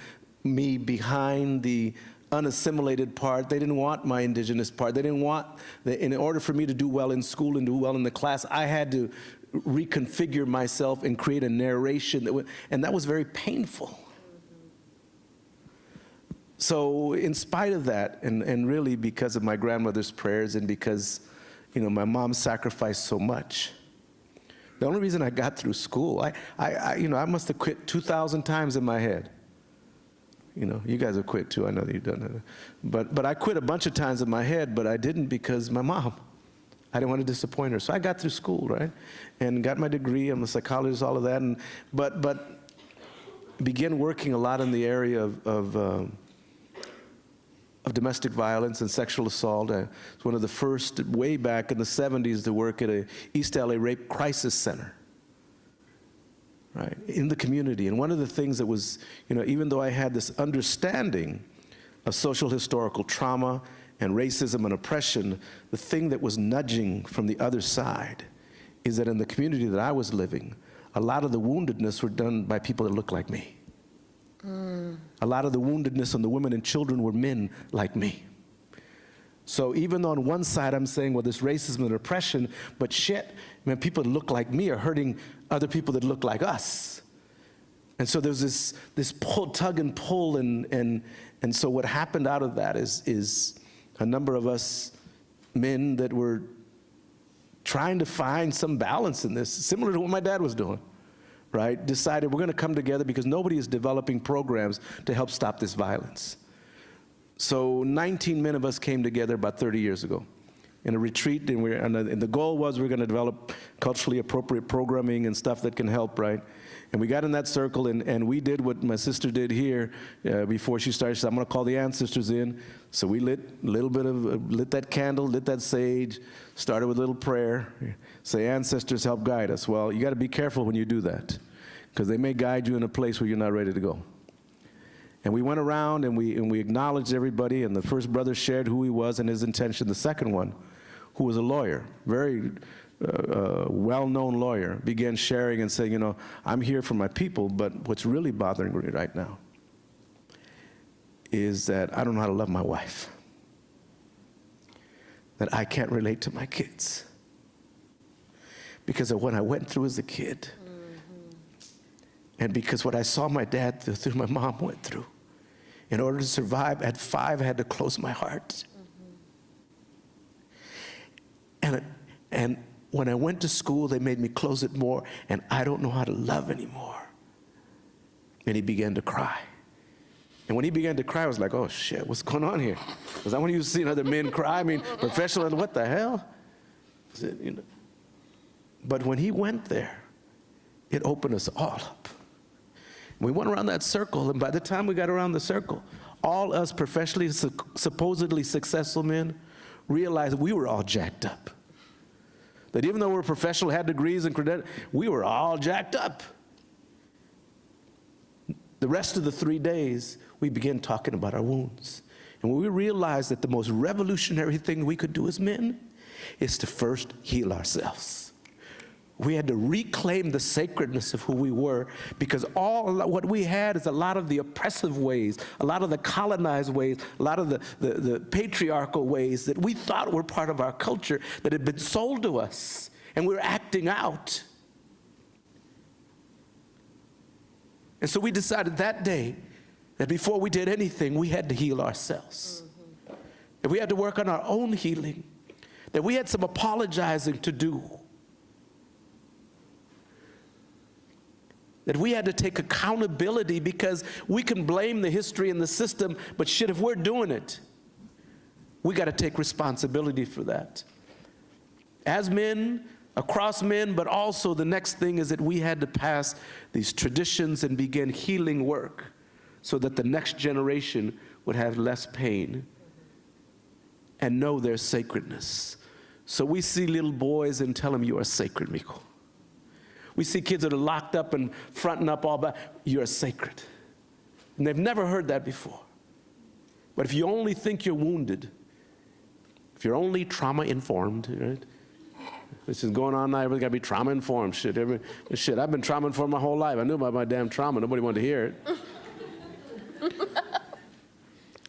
S4: me behind, the unassimilated part. They didn't want my indigenous part. They didn't want, in order for me to do well in school and do well in the class, I had to reconfigure myself and create a narration and that was very painful. So in spite of that, and really because of my grandmother's prayers and because, my mom sacrificed so much, the only reason I got through school, I must have quit 2,000 times in my head. You guys have quit too, I know that you've done that. But I quit a bunch of times in my head, but I didn't because my mom. I didn't want to disappoint her. So I got through school, right? And got my degree. I'm a psychologist, all of that. But began working a lot in the area of domestic violence and sexual assault. I was one of the first, way back in the 70s, to work at a East LA Rape Crisis Center, right, in the community. And one of the things that was, even though I had this understanding of social historical trauma and racism and oppression, the thing that was nudging from the other side is that in the community that I was living, a lot of the woundedness were done by people that looked like me. A lot of the woundedness on the women and children were men like me. So even though on one side I'm saying, well, there's racism and oppression, but people that look like me are hurting other people that look like us. And so there's this pull, tug and pull, and so what happened out of that is a number of us men that were trying to find some balance in this, similar to what my dad was doing, right? Decided we're going to come together because nobody is developing programs to help stop this violence. So 19 men of us came together about 30 years ago in a retreat, and the goal was we're going to develop culturally appropriate programming and stuff that can help, right? And we got in that circle, and we did what my sister did here before she started. She said, I'm going to call the ancestors in. So we lit that candle, lit that sage, started with a little prayer. Say, ancestors, help guide us. Well, you got to be careful when you do that, because they may guide you in a place where you're not ready to go. And we went around and we acknowledged everybody, and the first brother shared who he was and his intention. The second one, who was a lawyer, very well-known lawyer, began sharing and saying, I'm here for my people, but what's really bothering me right now is that I don't know how to love my wife, that I can't relate to my kids because of what I went through as a kid. And because what I saw my dad through my mom went through, in order to survive, at 5, I had to close my heart. And when I went to school, they made me close it more, and I don't know how to love anymore. And he began to cry. And when he began to cry, I was like, oh shit, what's going on here? Because I want you to see other men cry. I mean, professional, and what the hell? I said, you know. But when he went there, it opened us all up. We went around that circle, and by the time we got around the circle, all us professionally, supposedly successful men realized we were all jacked up. That even though we were professional, had degrees and credentials, we were all jacked up. The rest of the 3 days, we began talking about our wounds. And when we realized that the most revolutionary thing we could do as men is to first heal ourselves. We had to reclaim the sacredness of who we were, because all what we had is a lot of the oppressive ways, a lot of the colonized ways, a lot of the patriarchal ways that we thought were part of our culture that had been sold to us, and we were acting out. And so we decided that day that before we did anything, we had to heal ourselves. That we had to work on our own healing, that we had some apologizing to do, that we had to take accountability, because we can blame the history and the system, but shit, if we're doing it, we got to take responsibility for that. As men, across men, but also the next thing is that we had to pass these traditions and begin healing work so that the next generation would have less pain and know their sacredness. So we see little boys and tell them, you are sacred, Miko. We see kids that are locked up and fronting up all back, you are sacred. And they've never heard that before. But if you only think you're wounded, if you're only trauma-informed, right? This is going on now, everybody's got to be trauma-informed. Shit, I've been trauma-informed my whole life. I knew about my damn trauma. Nobody wanted to hear it.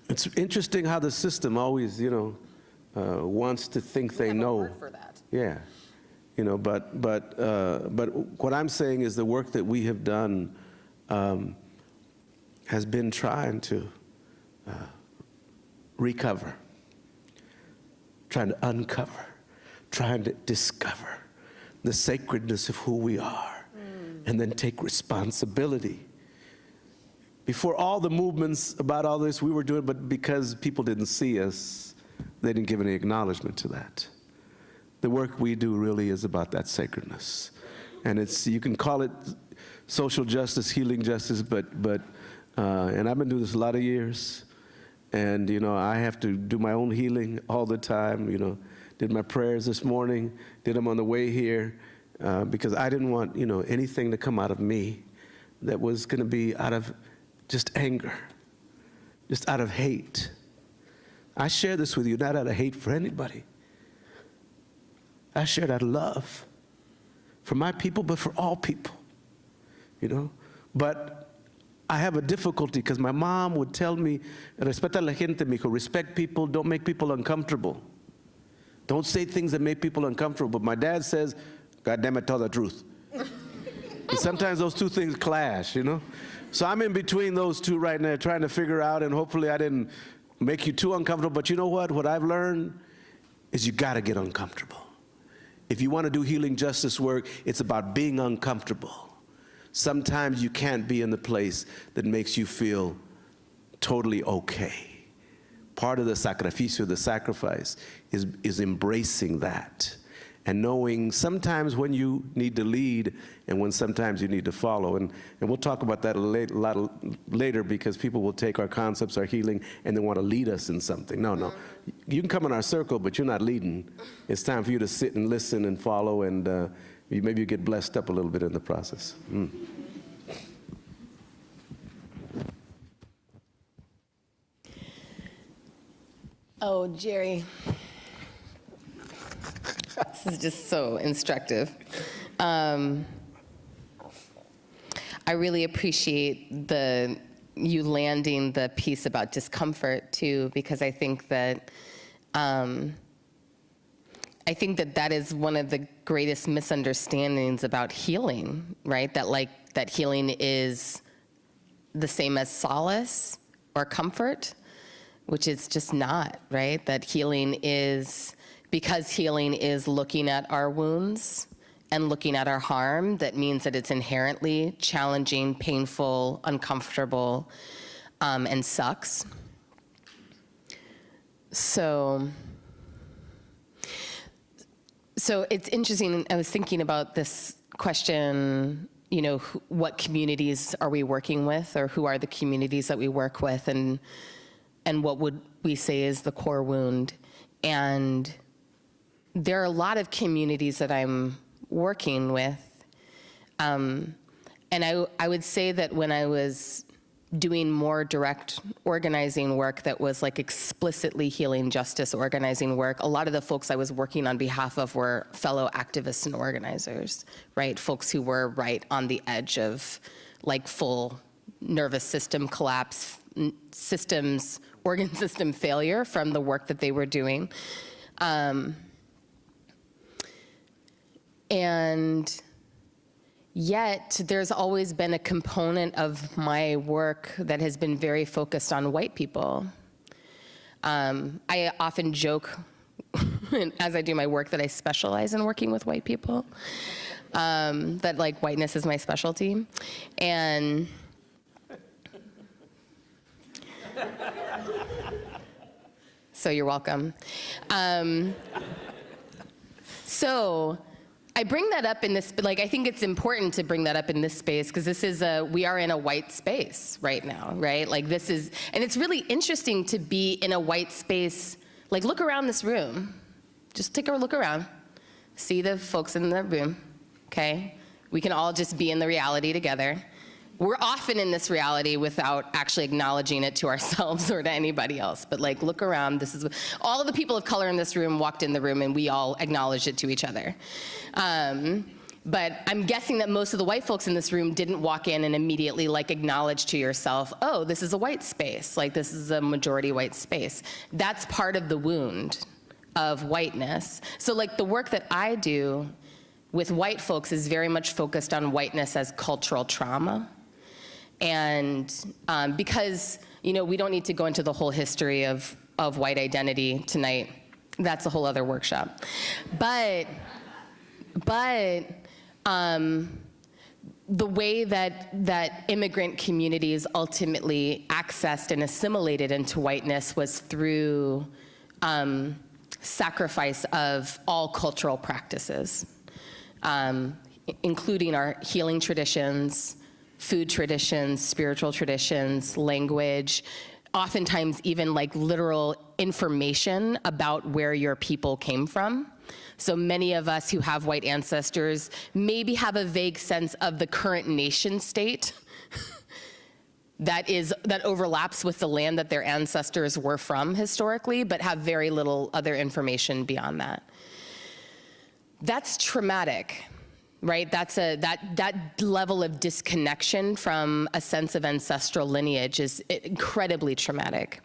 S4: It's interesting how the system always, wants to think they know.
S3: We have a word for that.
S4: Yeah. But what I'm saying is the work that we have done has been trying to recover, trying to uncover, trying to discover the sacredness of who we are, and then take responsibility. Before all the movements about all this, we were doing it, but because people didn't see us, they didn't give any acknowledgement to that. The work we do really is about that sacredness. And you can call it social justice, healing justice, and I've been doing this a lot of years. And, I have to do my own healing all the time, did my prayers this morning, did them on the way here, because I didn't want, anything to come out of me that was gonna be out of just anger, just out of hate. I share this with you, not out of hate for anybody. I shared out of love for my people, but for all people, But I have a difficulty because my mom would tell me, respeta a la gente, mijo, respect people, don't make people uncomfortable. Don't say things that make people uncomfortable. But my dad says, God damn it, tell the truth. And sometimes those two things clash, So I'm in between those two right now, trying to figure out, and hopefully I didn't make you too uncomfortable. But you know what? What I've learned is you got to get uncomfortable. If you want to do healing justice work, it's about being uncomfortable. Sometimes you can't be in the place that makes you feel totally okay. Part of the sacrificio, the sacrifice, is embracing that and knowing sometimes when you need to lead and when sometimes you need to follow. And we'll talk about that a lot later, because people will take our concepts, our healing, and they want to lead us in something. No. You can come in our circle, but you're not leading. It's time for you to sit and listen and follow, and maybe you get blessed up a little bit in the process.
S3: Oh, Jerry. This is just so instructive. I really appreciate you landing the piece about discomfort too, because I think that that is one of the greatest misunderstandings about healing, right? That that healing is the same as solace or comfort, which it's just not, right? That healing is, because healing is looking at our wounds and looking at our harm, that means that it's inherently challenging, painful, uncomfortable, and sucks. So it's interesting, I was thinking about this question, you know, what communities are we working with, or who are the communities that we work with, and what would we say is the core wound? And there are a lot of communities that I'm working with, and I would say that when I was doing more direct organizing work that was like explicitly healing justice organizing work, a lot of the folks I was working on behalf of were fellow activists and organizers, right? Folks who were right on the edge of like full nervous system collapse, organ system failure from the work that they were doing. And yet, there's always been a component of my work that has been very focused on white people. I often joke, as I do my work, that I specialize in working with white people, that like whiteness is my specialty. And so you're welcome. So I bring that up in this, like, I think it's important to bring that up in this space, because this is we are in a white space right now, right? Like this is, and it's really interesting to be in a white space. Like, look around this room. Just take a look around. See the folks in the room, okay? We can all just be in the reality together. We're often in this reality without actually acknowledging it to ourselves or to anybody else. But like, look around. This is, all of the people of color in this room walked in the room and we all acknowledged it to each other. But I'm guessing that most of the white folks in this room didn't walk in and immediately like acknowledge to yourself, oh, this is a white space. Like, this is a majority white space. That's part of the wound of whiteness. So like the work that I do with white folks is very much focused on whiteness as cultural trauma. And because, you know, we don't need to go into the whole history of white identity tonight. That's a whole other workshop. But the way that immigrant communities ultimately accessed and assimilated into whiteness was through sacrifice of all cultural practices, including our healing traditions, food traditions, spiritual traditions, language, oftentimes even like literal information about where your people came from. So many of us who have white ancestors maybe have a vague sense of the current nation state that overlaps with the land that their ancestors were from historically, but have very little other information beyond that. That's traumatic. Right, that level of disconnection from a sense of ancestral lineage is incredibly traumatic.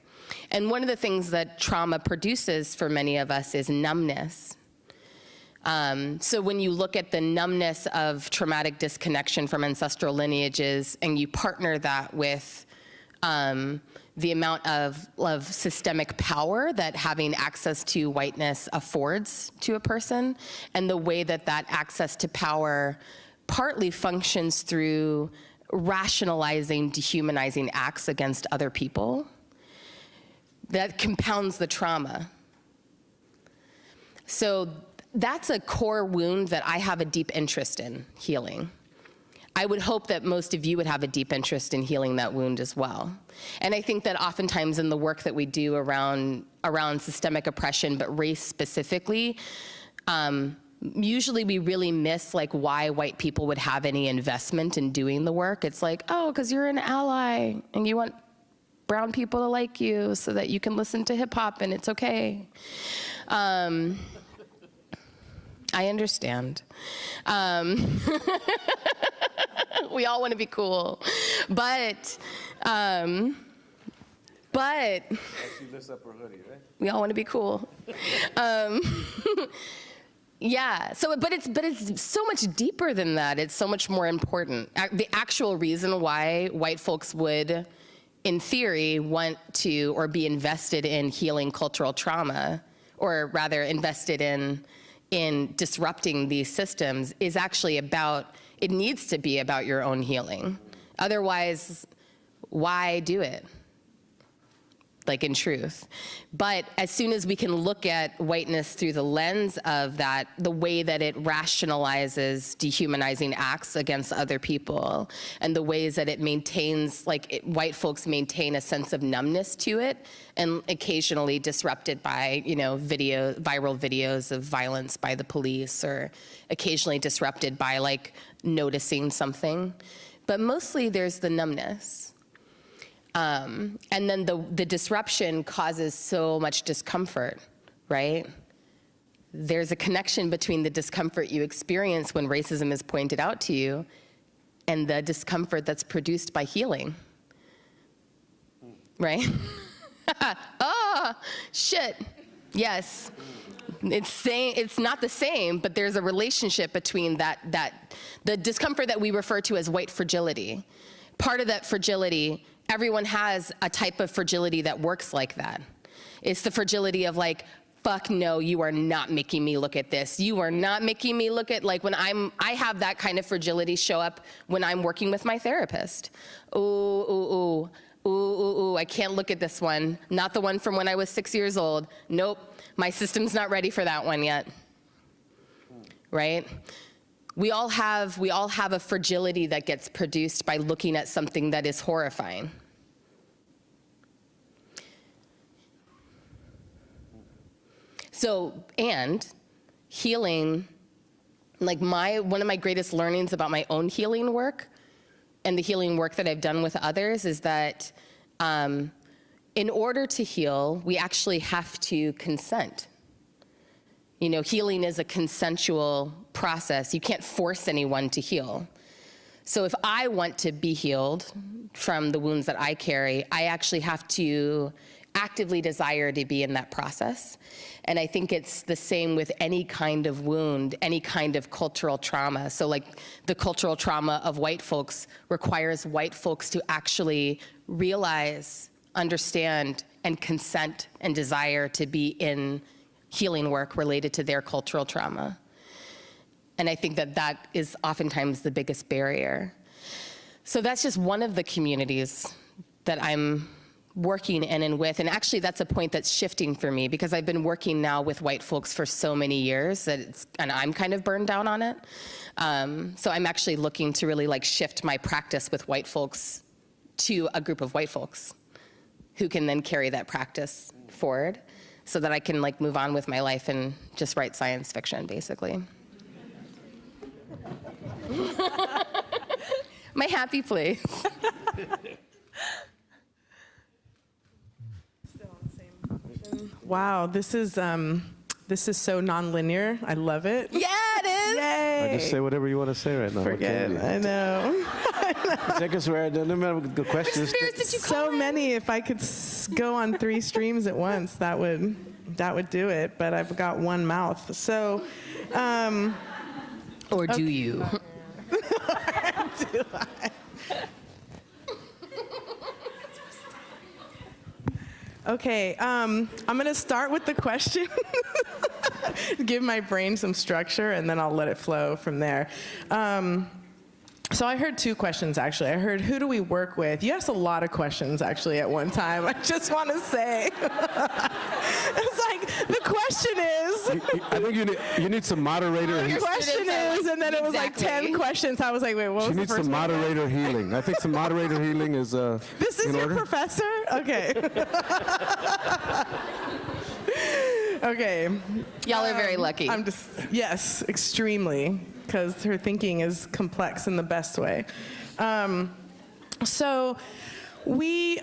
S3: And one of the things that trauma produces for many of us is numbness. So when you look at the numbness of traumatic disconnection from ancestral lineages, and you partner that with the amount of systemic power that having access to whiteness affords to a person, and the way that access to power partly functions through rationalizing, dehumanizing acts against other people, that compounds the trauma. So that's a core wound that I have a deep interest in healing. I would hope that most of you would have a deep interest in healing that wound as well. And I think that oftentimes in the work that we do around systemic oppression, but race specifically, usually we really miss like why white people would have any investment in doing the work. It's like, oh, because you're an ally and you want brown people to like you so that you can listen to hip hop and it's okay. I understand. We all want to be cool, but
S4: She lifts up her hoodie, right?
S3: we all want to be cool. Yeah, but it's so much deeper than that. It's so much more important. The actual reason why white folks would, in theory, want to or be invested in healing cultural trauma, or rather invested in disrupting these systems, is actually about, it needs to be about your own healing. Otherwise, why do it? Like, in truth. But as soon as we can look at whiteness through the lens of that, the way that it rationalizes dehumanizing acts against other people, and the ways that it maintains, like, white folks maintain a sense of numbness to it, and occasionally disrupted by, you know, viral videos of violence by the police, or occasionally disrupted by, like, noticing something. But mostly there's the numbness. And then the disruption causes so much discomfort, right? There's a connection between the discomfort you experience when racism is pointed out to you and the discomfort that's produced by healing, right? Oh, shit, yes. It's not the same, but there's a relationship between the discomfort that we refer to as white fragility. Part of that fragility, everyone has a type of fragility that works like that. It's the fragility of, like, fuck no, you are not making me look at this. You are not making me look at, like, when I have that kind of fragility show up when I'm working with my therapist. Ooh, I can't look at this one. Not the one from when I was 6 years old. Nope, my system's not ready for that one yet, right? We all have a fragility that gets produced by looking at something that is horrifying. So, and healing, like, one of my greatest learnings about my own healing work and the healing work that I've done with others is that in order to heal, we actually have to consent. You know, healing is a consensual process. You can't force anyone to heal. So if I want to be healed from the wounds that I carry, I actually have to actively desire to be in that process. And I think it's the same with any kind of wound, any kind of cultural trauma. So, like, the cultural trauma of white folks requires white folks to actually realize, understand, and consent and desire to be in healing work related to their cultural trauma. And I think that is oftentimes the biggest barrier. So that's just one of the communities that I'm working in and with. And actually, that's a point that's shifting for me, because I've been working now with white folks for so many years and I'm kind of burned out on it. So I'm actually looking to really, like, shift my practice with white folks to a group of white folks who can then carry that practice forward, so that I can, like, move on with my life and just write science fiction, basically. My happy place.
S5: Still on the same question. Wow, this is so nonlinear. I love it.
S3: Yeah, it is.
S5: Yay.
S4: I just say whatever you want to say right now.
S5: Forget it. I know.
S4: Take us where, no matter the questions.
S5: So many. If I could go on 3 streams at once, that would do it. But I've got one mouth. So.
S3: Or do you?
S5: Do I? Okay, I'm gonna start with the question, give my brain some structure, and then I'll let it flow from there. So I heard 2 questions, actually. I heard, who do we work with? You asked a lot of questions, actually, at one time. I just want to say. It's like, the question is.
S4: I think you need some moderator.
S5: The question is, and then it was like 10 questions. I was like, wait, what was the first one?
S4: She needs some moderator healing. I think some moderator healing is
S5: This is your professor? Okay. Okay.
S3: Y'all are very lucky.
S5: Yes, extremely, because her thinking is complex in the best way. So we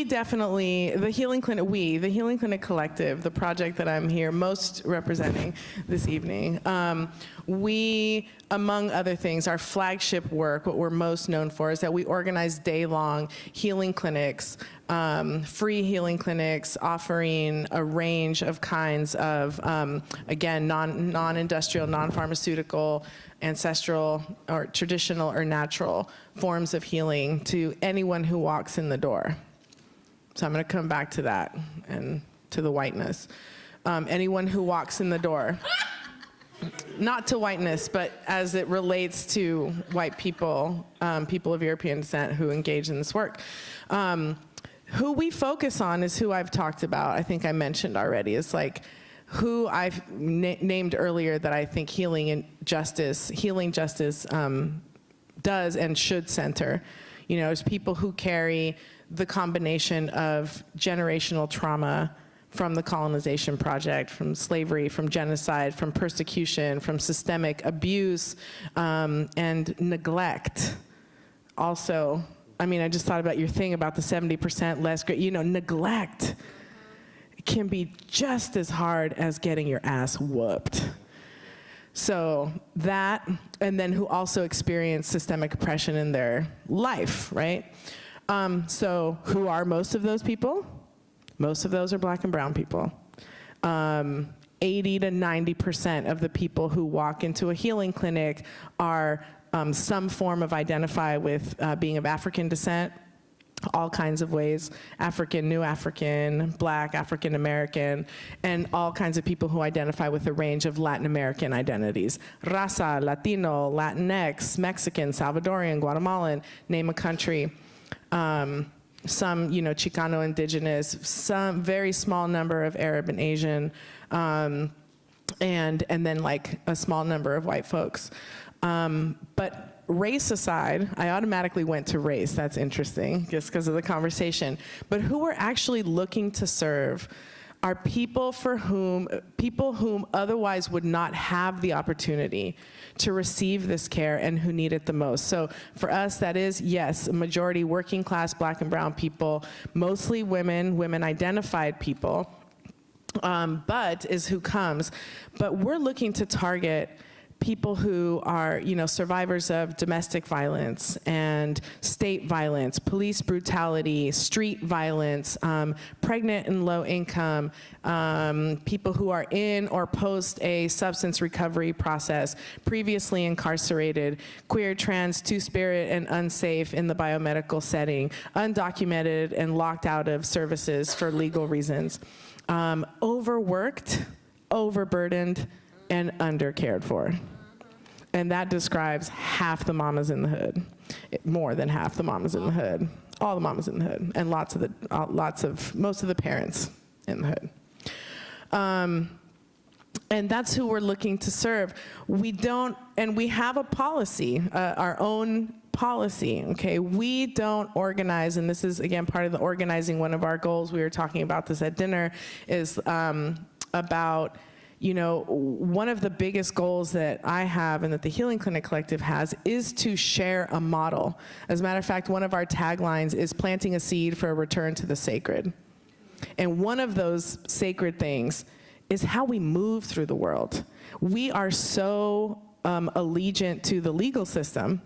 S5: definitely, the Healing Clinic Collective, the project that I'm here most representing this evening, we, among other things, our flagship work, what we're most known for, is that we organize day-long healing clinics free healing clinics offering a range of kinds of, again, non-industrial, non-pharmaceutical, ancestral or traditional or natural forms of healing to anyone who walks in the door. So I'm going to come back to that and to the whiteness. Anyone who walks in the door. Not to whiteness, but as it relates to white people, people of European descent who engage in this work. Who we focus on is who I've talked about. I think I mentioned already. It's like who I've named earlier that I think healing justice does and should center. You know, it's people who carry the combination of generational trauma from the colonization project, from slavery, from genocide, from persecution, from systemic abuse, and neglect. Also, I mean, I just thought about your thing about the 70% less, neglect can be just as hard as getting your ass whooped. So that, and then who also experience systemic oppression in their life, right? So who are most of those people? Most of those are black and brown people. 80 to 90% of the people who walk into a healing clinic are some form of identify with being of African descent, all kinds of ways, African, New African, Black, African American, and all kinds of people who identify with a range of Latin American identities. Raza, Latino, Latinx, Mexican, Salvadorian, Guatemalan, name a country. Some, Chicano indigenous, some very small number of Arab and Asian, and then like a small number of white folks. But race aside, I automatically went to race. That's interesting, just because of the conversation. But who we're actually looking to serve are people whom otherwise would not have the opportunity to receive this care and who need it the most. So for us, that is, yes, a majority working class black and brown people, mostly women identified people, but is who comes. But we're looking to target people who are, survivors of domestic violence and state violence, police brutality, street violence, pregnant and low income, people who are in or post a substance recovery process, previously incarcerated, queer, trans, two-spirit, and unsafe in the biomedical setting, undocumented and locked out of services for legal reasons, overworked, overburdened, and undercared for. And that describes half the mamas in the hood, more than half the mamas in the hood, all the mamas in the hood, and most of the parents in the hood. And that's who we're looking to serve. We have a policy, our own policy, okay? We don't organize, and this is, again, part of the organizing. One of our goals, we were talking about this at dinner, is about, one of the biggest goals that I have and that the Healing Clinic Collective has is to share a model. As a matter of fact, one of our taglines is planting a seed for a return to the sacred. And one of those sacred things is how we move through the world. We are so allegiant to the legal system,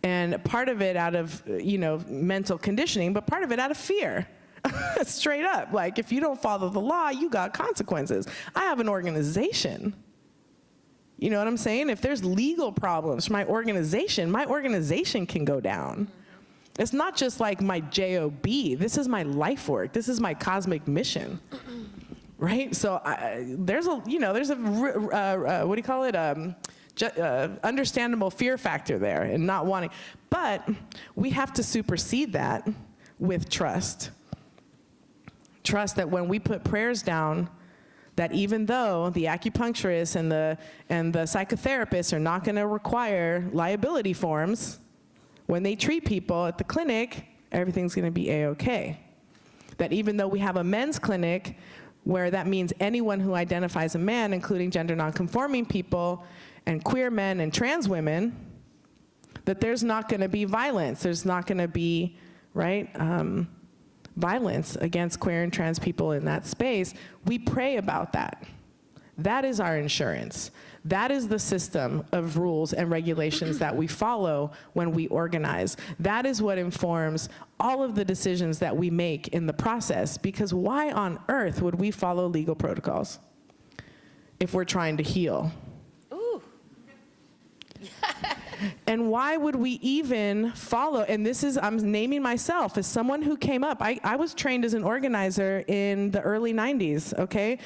S5: and part of it out of, mental conditioning, but part of it out of fear. Straight up, like if you don't follow the law, you got consequences. I have an organization. You know what I'm saying? If there's legal problems for my organization can go down. It's not just like my job. This is my life work. This is my cosmic mission, right? So there's a what do you call it? Understandable fear factor there and not wanting. But we have to supersede that with trust. Trust that when we put prayers down, that even though the acupuncturist and the psychotherapists are not going to require liability forms, when they treat people at the clinic, everything's going to be A-okay. That even though we have a men's clinic, where that means anyone who identifies a man, including gender nonconforming people and queer men and trans women, that there's not going to be violence. There's not going to be, right? Violence against queer and trans people in that space. We pray about that. That is our insurance. That is the system of rules and regulations that we follow when we organize. That is what informs all of the decisions that we make in the process, because why on earth would we follow legal protocols if we're trying to heal?
S3: Ooh.
S5: And why would we even follow, and this is, I'm naming myself as someone who came up, I was trained as an organizer in the early 90s, okay?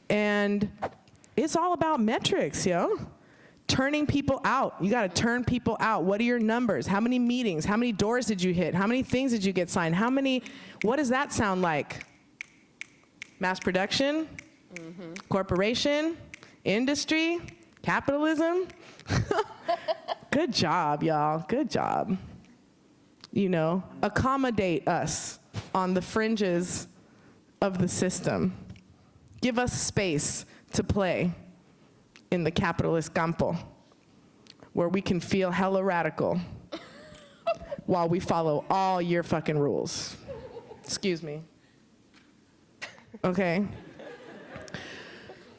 S5: And it's all about metrics, yo. Turning people out. You gotta turn people out. What are your numbers? How many meetings? How many doors did you hit? How many things did you get signed? What does that sound like? Mass production? Mm-hmm. Corporation? Industry? Capitalism? Good job, y'all, good job. You know, accommodate us on the fringes of the system. Give us space to play in the capitalist campo, where we can feel hella radical while we follow all your fucking rules. Excuse me. Okay.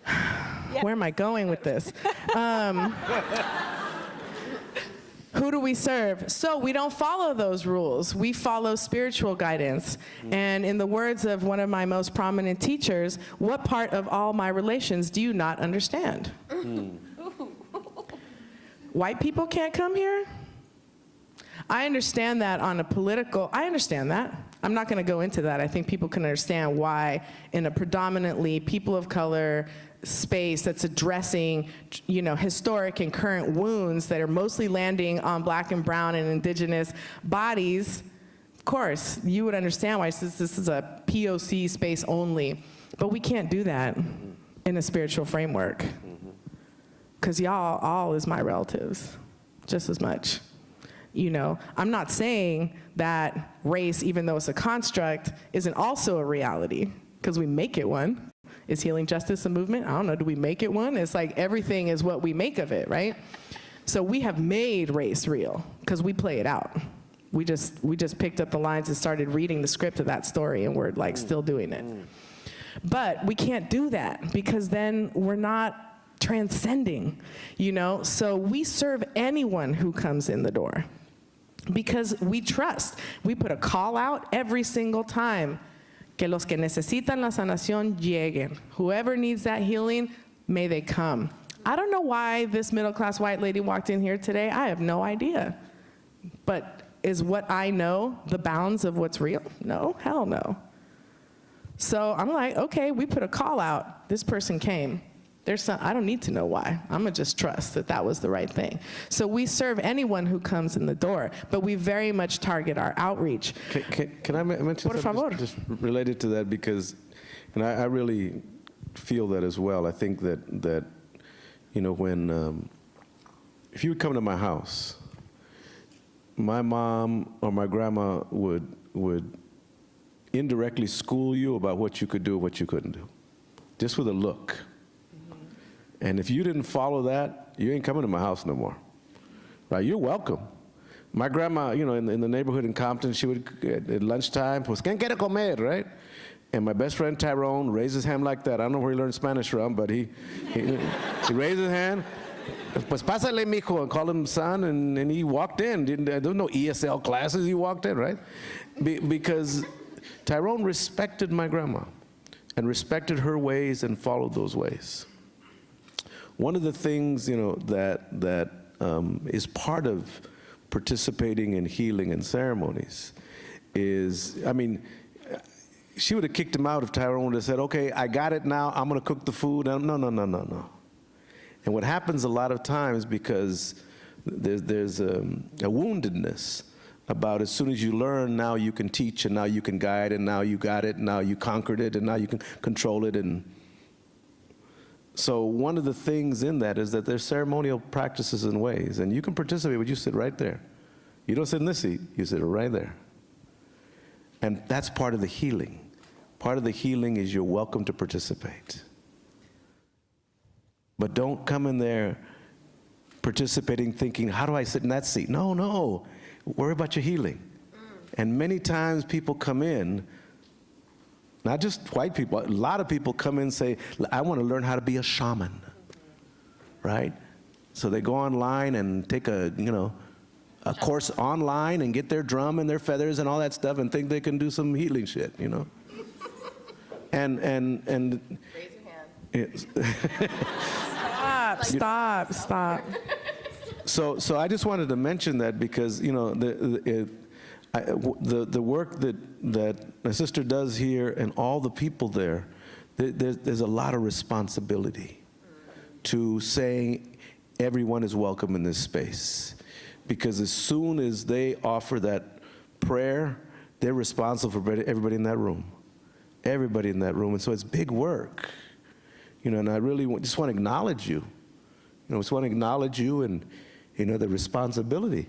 S5: Yeah. Where am I going with this? Who do we serve? So we don't follow those rules. We follow spiritual guidance. And in the words of one of my most prominent teachers, what part of all my relations do you not understand? White people can't come here? I understand that on a political, I understand that. I'm not gonna go into that. I think people can understand why in a predominantly people of color space that's addressing, you know, historic and current wounds that are mostly landing on Black and brown and indigenous bodies, of course, you would understand why this is a POC space only. But we can't do that in a spiritual framework. Because y'all all is my relatives, just as much. You know, I'm not saying that race, even though it's a construct, isn't also a reality, because we make it one. Is healing justice a movement? I don't know, do we make it one? It's like everything is what we make of it, right? So we have made race real, because we play it out. We just picked up the lines and started reading the script of that story, and we're like still doing it. But we can't do that, because then we're not transcending, you know? So we serve anyone who comes in the door, because we trust. We put a call out every single time. Que los que necesitan la sanación lleguen. Whoever needs that healing, may they come. I don't know why this middle-class white lady walked in here today. I have no idea. But is what I know the bounds of what's real? No, hell no. So I'm like, okay, we put a call out. This person came. I don't need to know why. I'm gonna just trust that that was the right thing. So we serve anyone who comes in the door, but we very much target our outreach.
S4: Can I mention
S5: Por
S4: something
S5: favor.
S4: just related to that? Because, and I really feel that as well. I think that you know, when, if you would come to my house, my mom or my grandma would indirectly school you about what you could do and what you couldn't do, just with a look. And if you didn't follow that, you ain't coming to my house no more, right? You're welcome. My grandma, you know, in the neighborhood in Compton, she would, at lunchtime, pues, ¿quién quiere comer, right? And my best friend Tyrone raised his hand like that. I don't know where he learned Spanish from, but he raised his hand, pues pásale, mijo, and called him son, and he walked in. There was no ESL classes, he walked in, right? Because Tyrone respected my grandma and respected her ways and followed those ways. One of the things, you know, that is part of participating in healing and ceremonies is, I mean, she would have kicked him out if Tyrone would have said, okay, I got it now, I'm gonna cook the food. No. And what happens a lot of times, because there's a woundedness about as soon as you learn, now you can teach, and now you can guide, and now you got it, and now you conquered it, and now you can control it. And so one of the things in that is that there's ceremonial practices and ways, and you can participate, but you sit right there. You don't sit in this seat, you sit right there. And that's part of the healing. Part of the healing is you're welcome to participate. But don't come in there participating thinking, how do I sit in that seat? No, worry about your healing. And many times people come in Not just white people. A lot of people come in and say, I want to learn how to be a shaman, right? So they go online and take a course online and get their drum and their feathers and all that stuff and think they can do some healing shit, And
S3: Raise your hand.
S5: Stop.
S4: So I just wanted to mention that because the work that my sister does here and all the people there, there's a lot of responsibility to saying everyone is welcome in this space, because as soon as they offer that prayer, they're responsible for everybody in that room. Everybody in that room, and so it's big work, and I really just want to acknowledge you. Just want to acknowledge you and, the responsibility,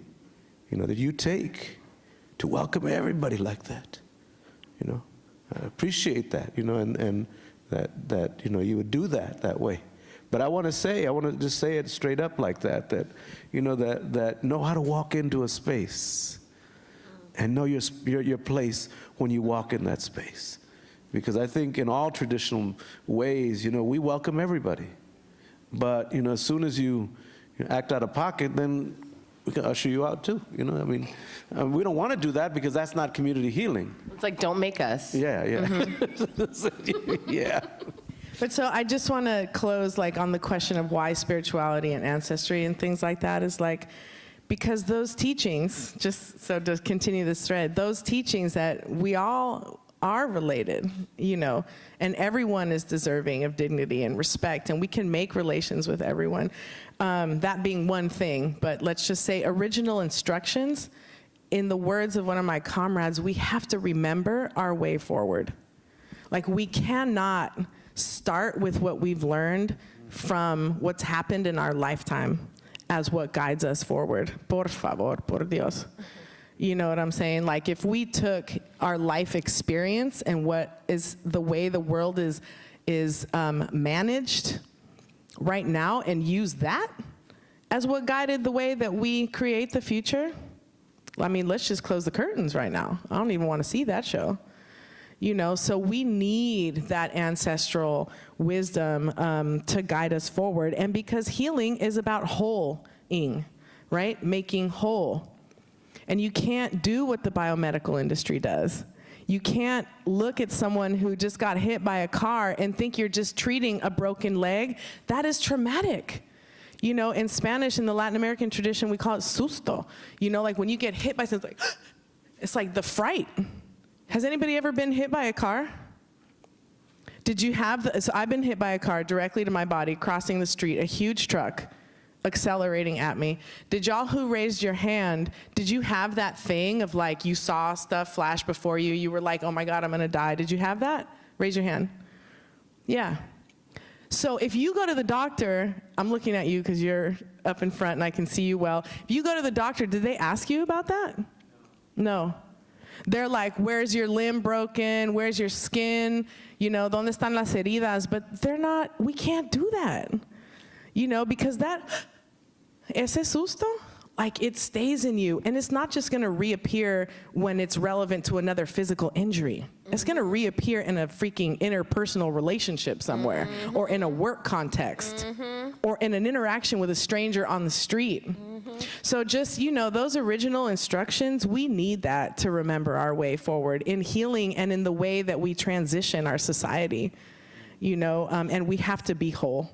S4: that you take to welcome everybody like that, I appreciate that, and that you would do that way. But I want to just say it straight up like that that know how to walk into a space and know your place when you walk in that space. Because I think in all traditional ways, we welcome everybody. But, as soon as you act out of pocket, then we can usher you out too. We don't want to do that because that's not community healing.
S3: It's like, don't make us.
S4: Yeah.
S3: Mm-hmm.
S4: Yeah.
S5: But so I just want to close on the question of why spirituality and ancestry and things like that is because those teachings, just so to continue this thread, those teachings that we all are related, and everyone is deserving of dignity and respect, and we can make relations with everyone. That being one thing, but let's just say original instructions, in the words of one of my comrades, we have to remember our way forward. We cannot start with what we've learned from what's happened in our lifetime as what guides us forward. Por favor, por Dios. You know what I'm saying? If we took our life experience and what is the way the world is managed right now and use that as what guided the way that we create the future, let's just close the curtains right now. I don't even want to see that show. So we need that ancestral wisdom to guide us forward. And because healing is about wholing, right? Making whole. And you can't do what the biomedical industry does. You can't look at someone who just got hit by a car and think you're just treating a broken leg. That is traumatic. In Spanish, in the Latin American tradition, we call it susto. When you get hit by something, it's like the fright. Has anybody ever been hit by a car? Did you have so I've been hit by a car directly to my body, crossing the street, a huge truck accelerating at me. Did y'all who raised your hand, did you have that thing of you saw stuff flash before you, you were like, oh my God, I'm gonna die? Did you have that? Raise your hand. Yeah. So if you go to the doctor, I'm looking at you because you're up in front and I can see you well. If you go to the doctor, did they ask you about that? No. They're like, where's your limb broken? Where's your skin? ¿Dónde están las heridas? But they're not, we can't do that. Because ese susto, it stays in you. And it's not just gonna reappear when it's relevant to another physical injury. Mm-hmm. It's gonna reappear in a freaking interpersonal relationship somewhere, mm-hmm. or in a work context, mm-hmm. or in an interaction with a stranger on the street. Mm-hmm. So just, those original instructions, we need that to remember our way forward in healing and in the way that we transition our society, and we have to be whole,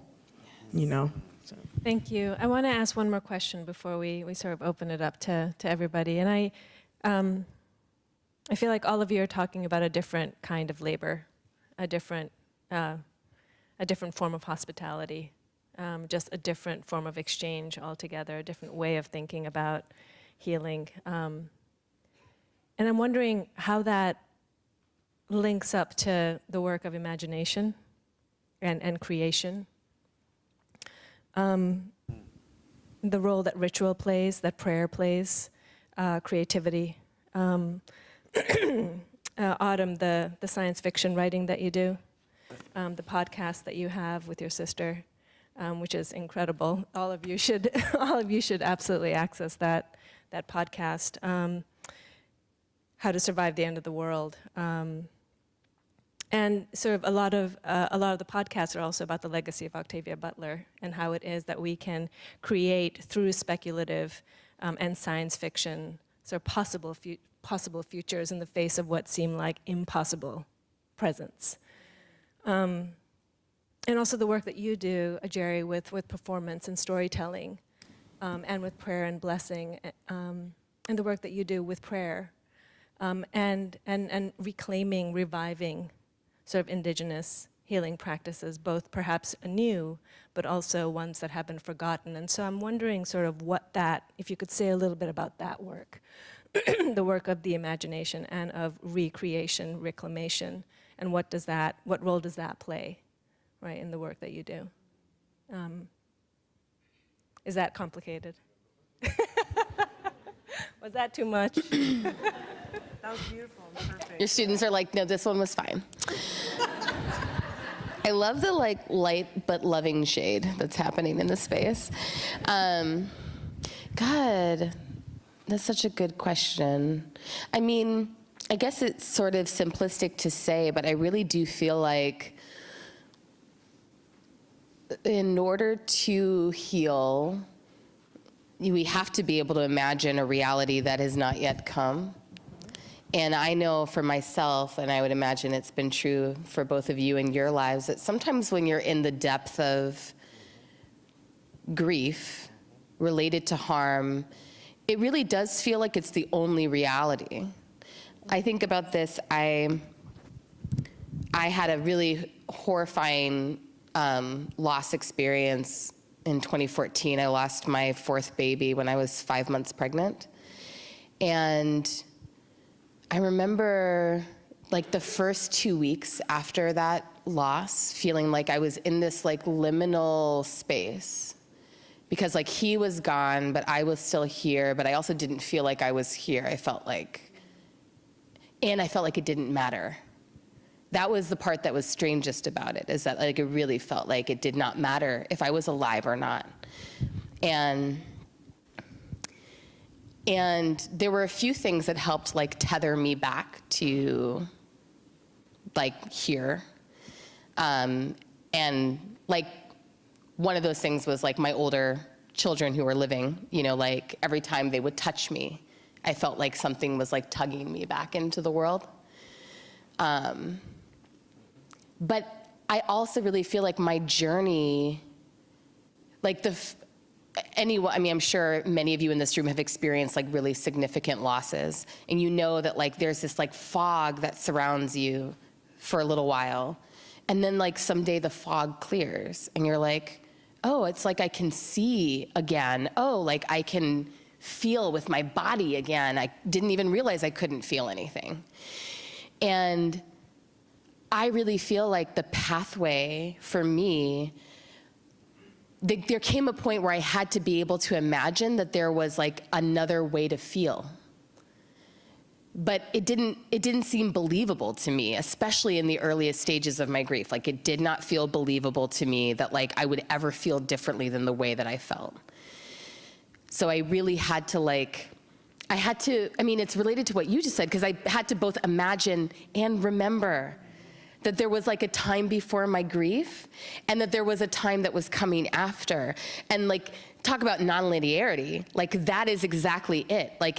S5: So.
S2: Thank you. I want to ask one more question before we sort of open it up to everybody. And I feel like all of you are talking about a different kind of labor, a different form of hospitality, just a different form of exchange altogether, a different way of thinking about healing. And I'm wondering how that links up to the work of imagination and creation. The role that ritual plays, that prayer plays, creativity. Autumn, the science fiction writing that you do, the podcast that you have with your sister, which is incredible. All of you should absolutely access that podcast. How to Survive the End of the World. And sort of a lot of the podcasts are also about the legacy of Octavia Butler and how it is that we can create through speculative and science fiction sort of possible futures in the face of what seem like impossible presents. And also the work that you do, Jerry, with performance and storytelling, and with prayer and blessing, and the work that you do with prayer, and reclaiming, reviving sort of indigenous healing practices, both perhaps anew, but also ones that have been forgotten. And so I'm wondering sort of if you could say a little bit about that work, the work of the imagination and of recreation, reclamation, and what role does that play, right, in the work that you do? Is that complicated? Was that too much?
S5: That was beautiful. Perfect.
S3: Your students are like, no, this one was fine. I love the light but loving shade that's happening in the space. God, that's such a good question. I mean, I guess it's sort of simplistic to say, but I really do feel like in order to heal, we have to be able to imagine a reality that has not yet come. And I know for myself, and I would imagine it's been true for both of you in your lives, that sometimes when you're in the depth of grief related to harm, it really does feel like it's the only reality. I think about this, I had a really horrifying loss experience in 2014. I lost my fourth baby when I was 5 months pregnant. And I remember like the first 2 weeks after that loss, feeling like I was in this like liminal space. Because like he was gone, but I was still here, but I also didn't feel like I was here. I felt like it didn't matter. That was the part that was strangest about it, is that like it really felt like it did not matter if I was alive or not. And there were a few things that helped like tether me back to like here. And like one of those things was like my older children who were living, you know, like every time they would touch me, I felt like something was like tugging me back into the world. But I also really feel like my journey, like I'm sure many of you in this room have experienced like really significant losses, and you know that like there's this like fog that surrounds you for a little while, and then like someday the fog clears, and you're like, oh, it's like I can see again. Oh, like I can feel with my body again. I didn't even realize I couldn't feel anything. And I really feel like the pathway for me, there came a point where I had to be able to imagine that there was like another way to feel. But it didn't seem believable to me, especially in the earliest stages of my grief. Like it did not feel believable to me that like I would ever feel differently than the way that I felt. So I really had to it's related to what you just said, because I had to both imagine and remember that there was like a time before my grief, and that there was a time that was coming after. And like, talk about nonlinearity, like that is exactly it. Like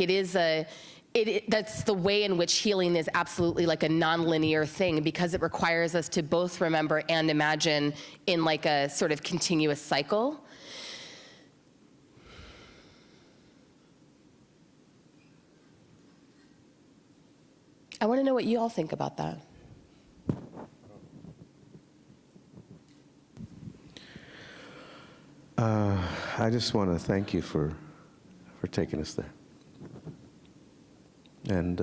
S3: that's the way in which healing is absolutely like a nonlinear thing, because it requires us to both remember and imagine in like a sort of continuous cycle. I want to know what you all think about that.
S4: I just want to thank you for taking us there. And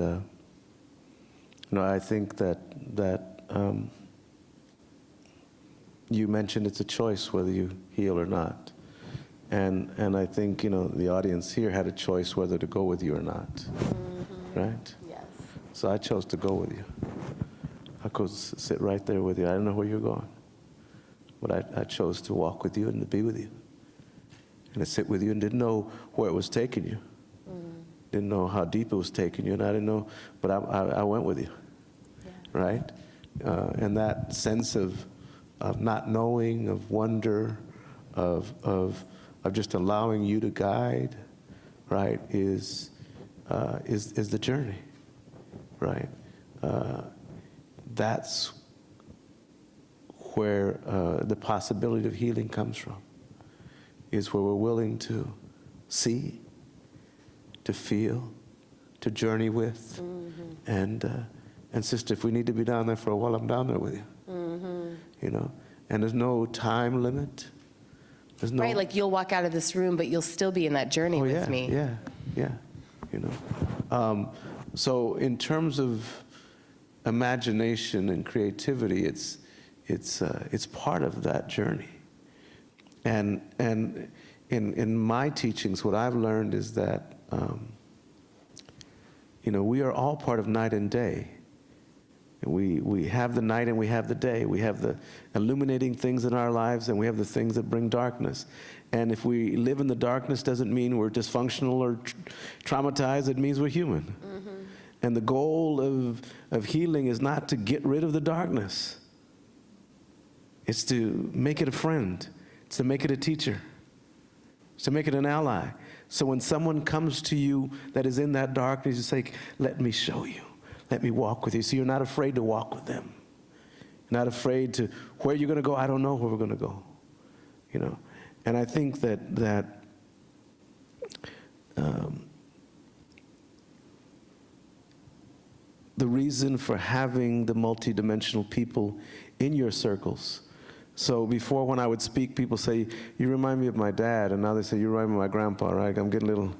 S4: I think that you mentioned it's a choice whether you heal or not, and I think the audience here had a choice whether to go with you or not, right?
S3: Yes.
S4: So I chose to go with you. I could sit right there with you. I didn't know where you're going, but I chose to walk with you and to be with you, and to sit with you, and didn't know where it was taking you. Didn't know how deep it was taking you, and I didn't know, but I went with you, right? And that sense of not knowing, of wonder, of just allowing you to guide, right, is the journey, right? That's where the possibility of healing comes from, is where we're willing to see, to feel, to journey with. And sister, if we need to be down there for a while, I'm down there with you. You know, and there's no time limit. There's no,
S3: Right, like you'll walk out of this room, but you'll still be in that journey with me.
S4: Yeah, you know. So in terms of imagination and creativity, it's part of that journey. And in my teachings, what I've learned is that you know, we are all part of night and day. We have the night and we have the day. We have the illuminating things in our lives and we have the things that bring darkness. And if we live in the darkness, doesn't mean we're dysfunctional or traumatized. It means we're human. And the goal of healing is not to get rid of the darkness. It's to make it a friend. It's to make it a teacher. It's to make it an ally. So when someone comes to you that is in that darkness, you say, let me show you. Let me walk with you. So you're not afraid to walk with them. You're not afraid to, where you're going to go, I don't know where we're going to go. You know, and I think that the reason for having the multidimensional people in your circles. So before, when I would speak, people say, you remind me of my dad, and now they say, you remind me of my grandpa, right? I'm getting a little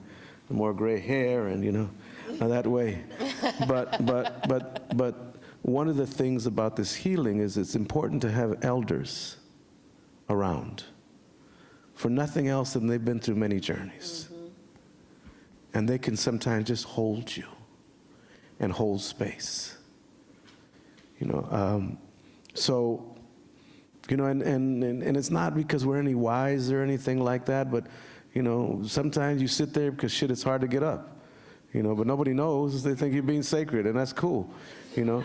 S4: more gray hair, and you know, that way. But one of the things about this healing is it's important to have elders around, for nothing else than they've been through many journeys. And they can sometimes just hold you and hold space. You know, so, you know, and it's not because we're any wise or anything like that, but, you know, sometimes you sit there because shit, it's hard to get up. You know, but nobody knows. They think you're being sacred, and that's cool, you know.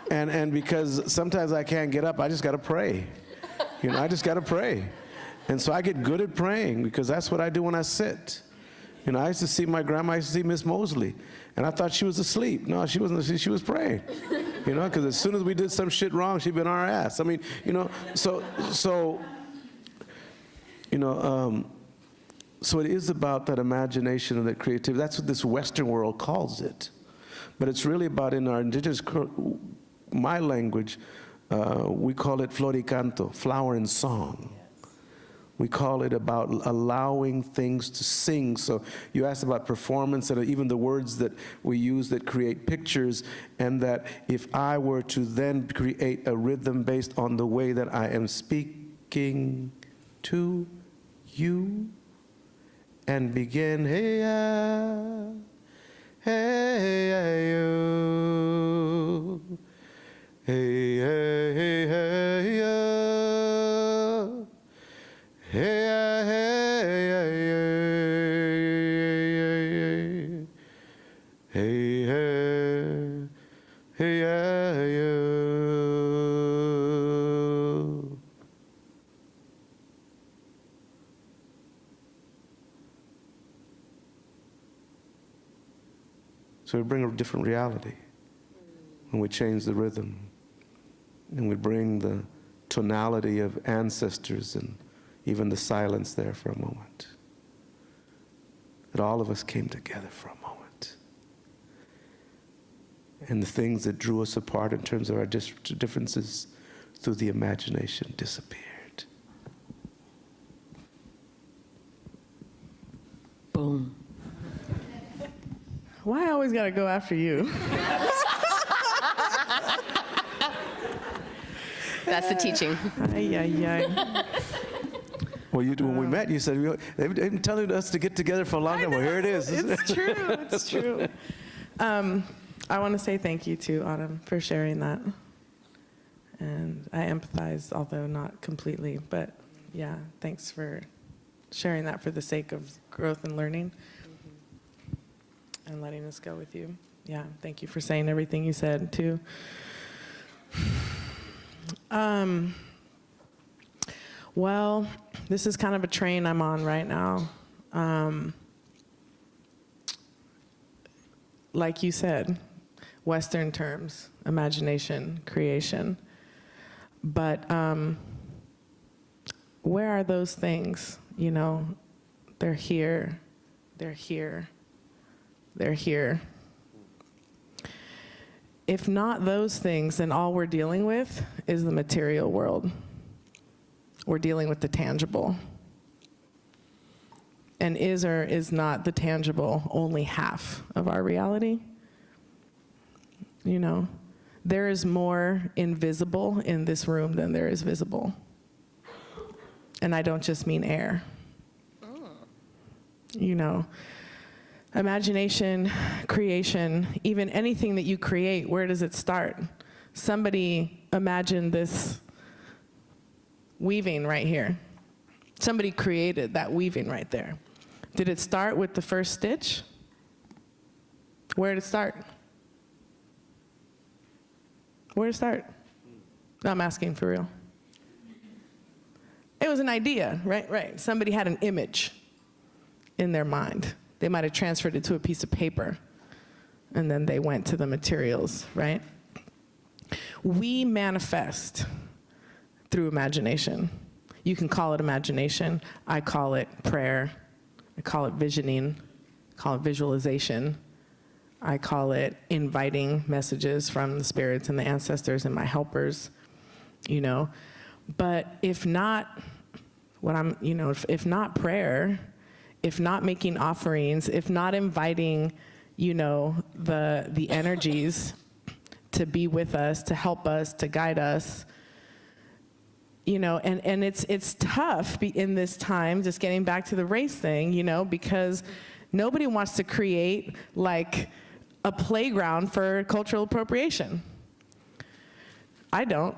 S4: And because sometimes I can't get up, I just got to pray. You know, I just got to pray. And so I get good at praying because that's what I do when I sit. You know, I used to see my grandma, I used to see Miss Mosley, and I thought she was asleep. No, she wasn't asleep, she was praying. You know, because as soon as we did some shit wrong, she'd been on our ass. I mean, you know, so you know, so it is about that imagination and that creativity. That's what this Western world calls it. But it's really about, in our indigenous, my language, we call it floricanto, flower and song. We call it about allowing things to sing. So you asked about performance and even the words that we use that create pictures, and that if I were to then create a rhythm based on the way that I am speaking to you, and begin, hey, hey, you, hey, hey, hey, hey, hey, hey, hey, hey, you. So we bring a different reality when we change the rhythm, and we bring the tonality of ancestors and even the silence there for a moment. That all of us came together for a moment. And the things that drew us apart in terms of our differences through the imagination disappeared.
S3: Boom.
S5: Why I always gotta go after you?
S3: That's the teaching.
S5: Ay, ay, ay.
S4: Well, when we met, you said, they've been telling us to get together for a long time. Well, here it is.
S5: It's true, it's true. I want to say thank you to Autumn for sharing that. And I empathize, although not completely, but yeah, thanks for sharing that for the sake of growth and learning. And letting us go with you. Yeah, thank you for saying everything you said, too. Well, this is kind of a train I'm on right now. Like you said, Western terms, imagination, creation. But where are those things? You know, they're here, they're here, they're here. If not those things, then all we're dealing with is the material world. We're dealing with the tangible. And is or is not the tangible only half of our reality? You know, there is more invisible in this room than there is visible. And I don't just mean air. You know, imagination, creation, even anything that you create, where does it start? Somebody imagined this weaving right here. Somebody created that weaving right there. Did it start with the first stitch? Where did it start? Where did it start? No, I'm asking for real. It was an idea, right? Right. Somebody had an image in their mind. They might have transferred it to a piece of paper, and then they went to the materials, right? We manifest through imagination. You can call it imagination. I call it prayer. I call it visioning. I call it visualization. I call it inviting messages from the spirits and the ancestors and my helpers, you know. But if not, if not prayer, if not making offerings, if not inviting, you know, the energies to be with us, to help us, to guide us, you know, and it's tough in this time, just getting back to the race thing, you know, because nobody wants to create like a playground for cultural appropriation. I don't.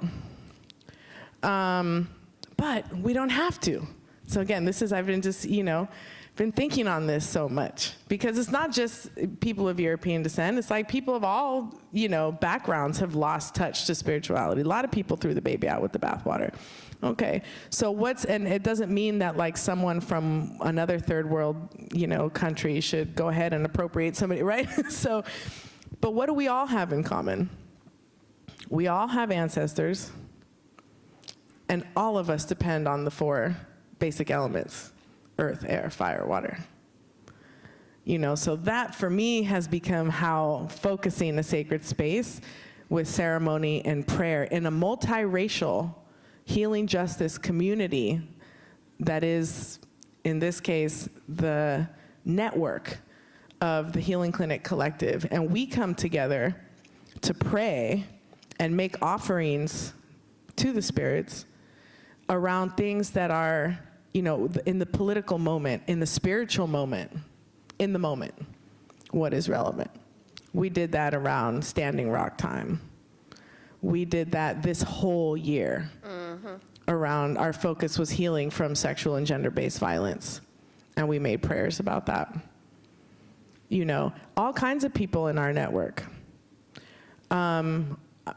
S5: But we don't have to. So again, I've been just, you know, been thinking on this so much, because it's not just people of European descent, it's like people of all, you know, backgrounds have lost touch to spirituality. A lot of people threw the baby out with the bathwater. Okay, so and it doesn't mean that like someone from another third world, you know, country should go ahead and appropriate somebody, right? So, but what do we all have in common? We all have ancestors, and all of us depend on the 4 basic elements: earth, air, fire, water. You know, so that for me has become how focusing a sacred space with ceremony and prayer in a multiracial healing justice community that is, in this case, the network of the Healing Clinic Collective. And we come together to pray and make offerings to the spirits around things that are, you know, in the political moment, in the spiritual moment, in the moment, what is relevant. We did that around Standing Rock time. We did that this whole year. Around, our focus was healing from sexual and gender-based violence. And we made prayers about that. You know, all kinds of people in our network.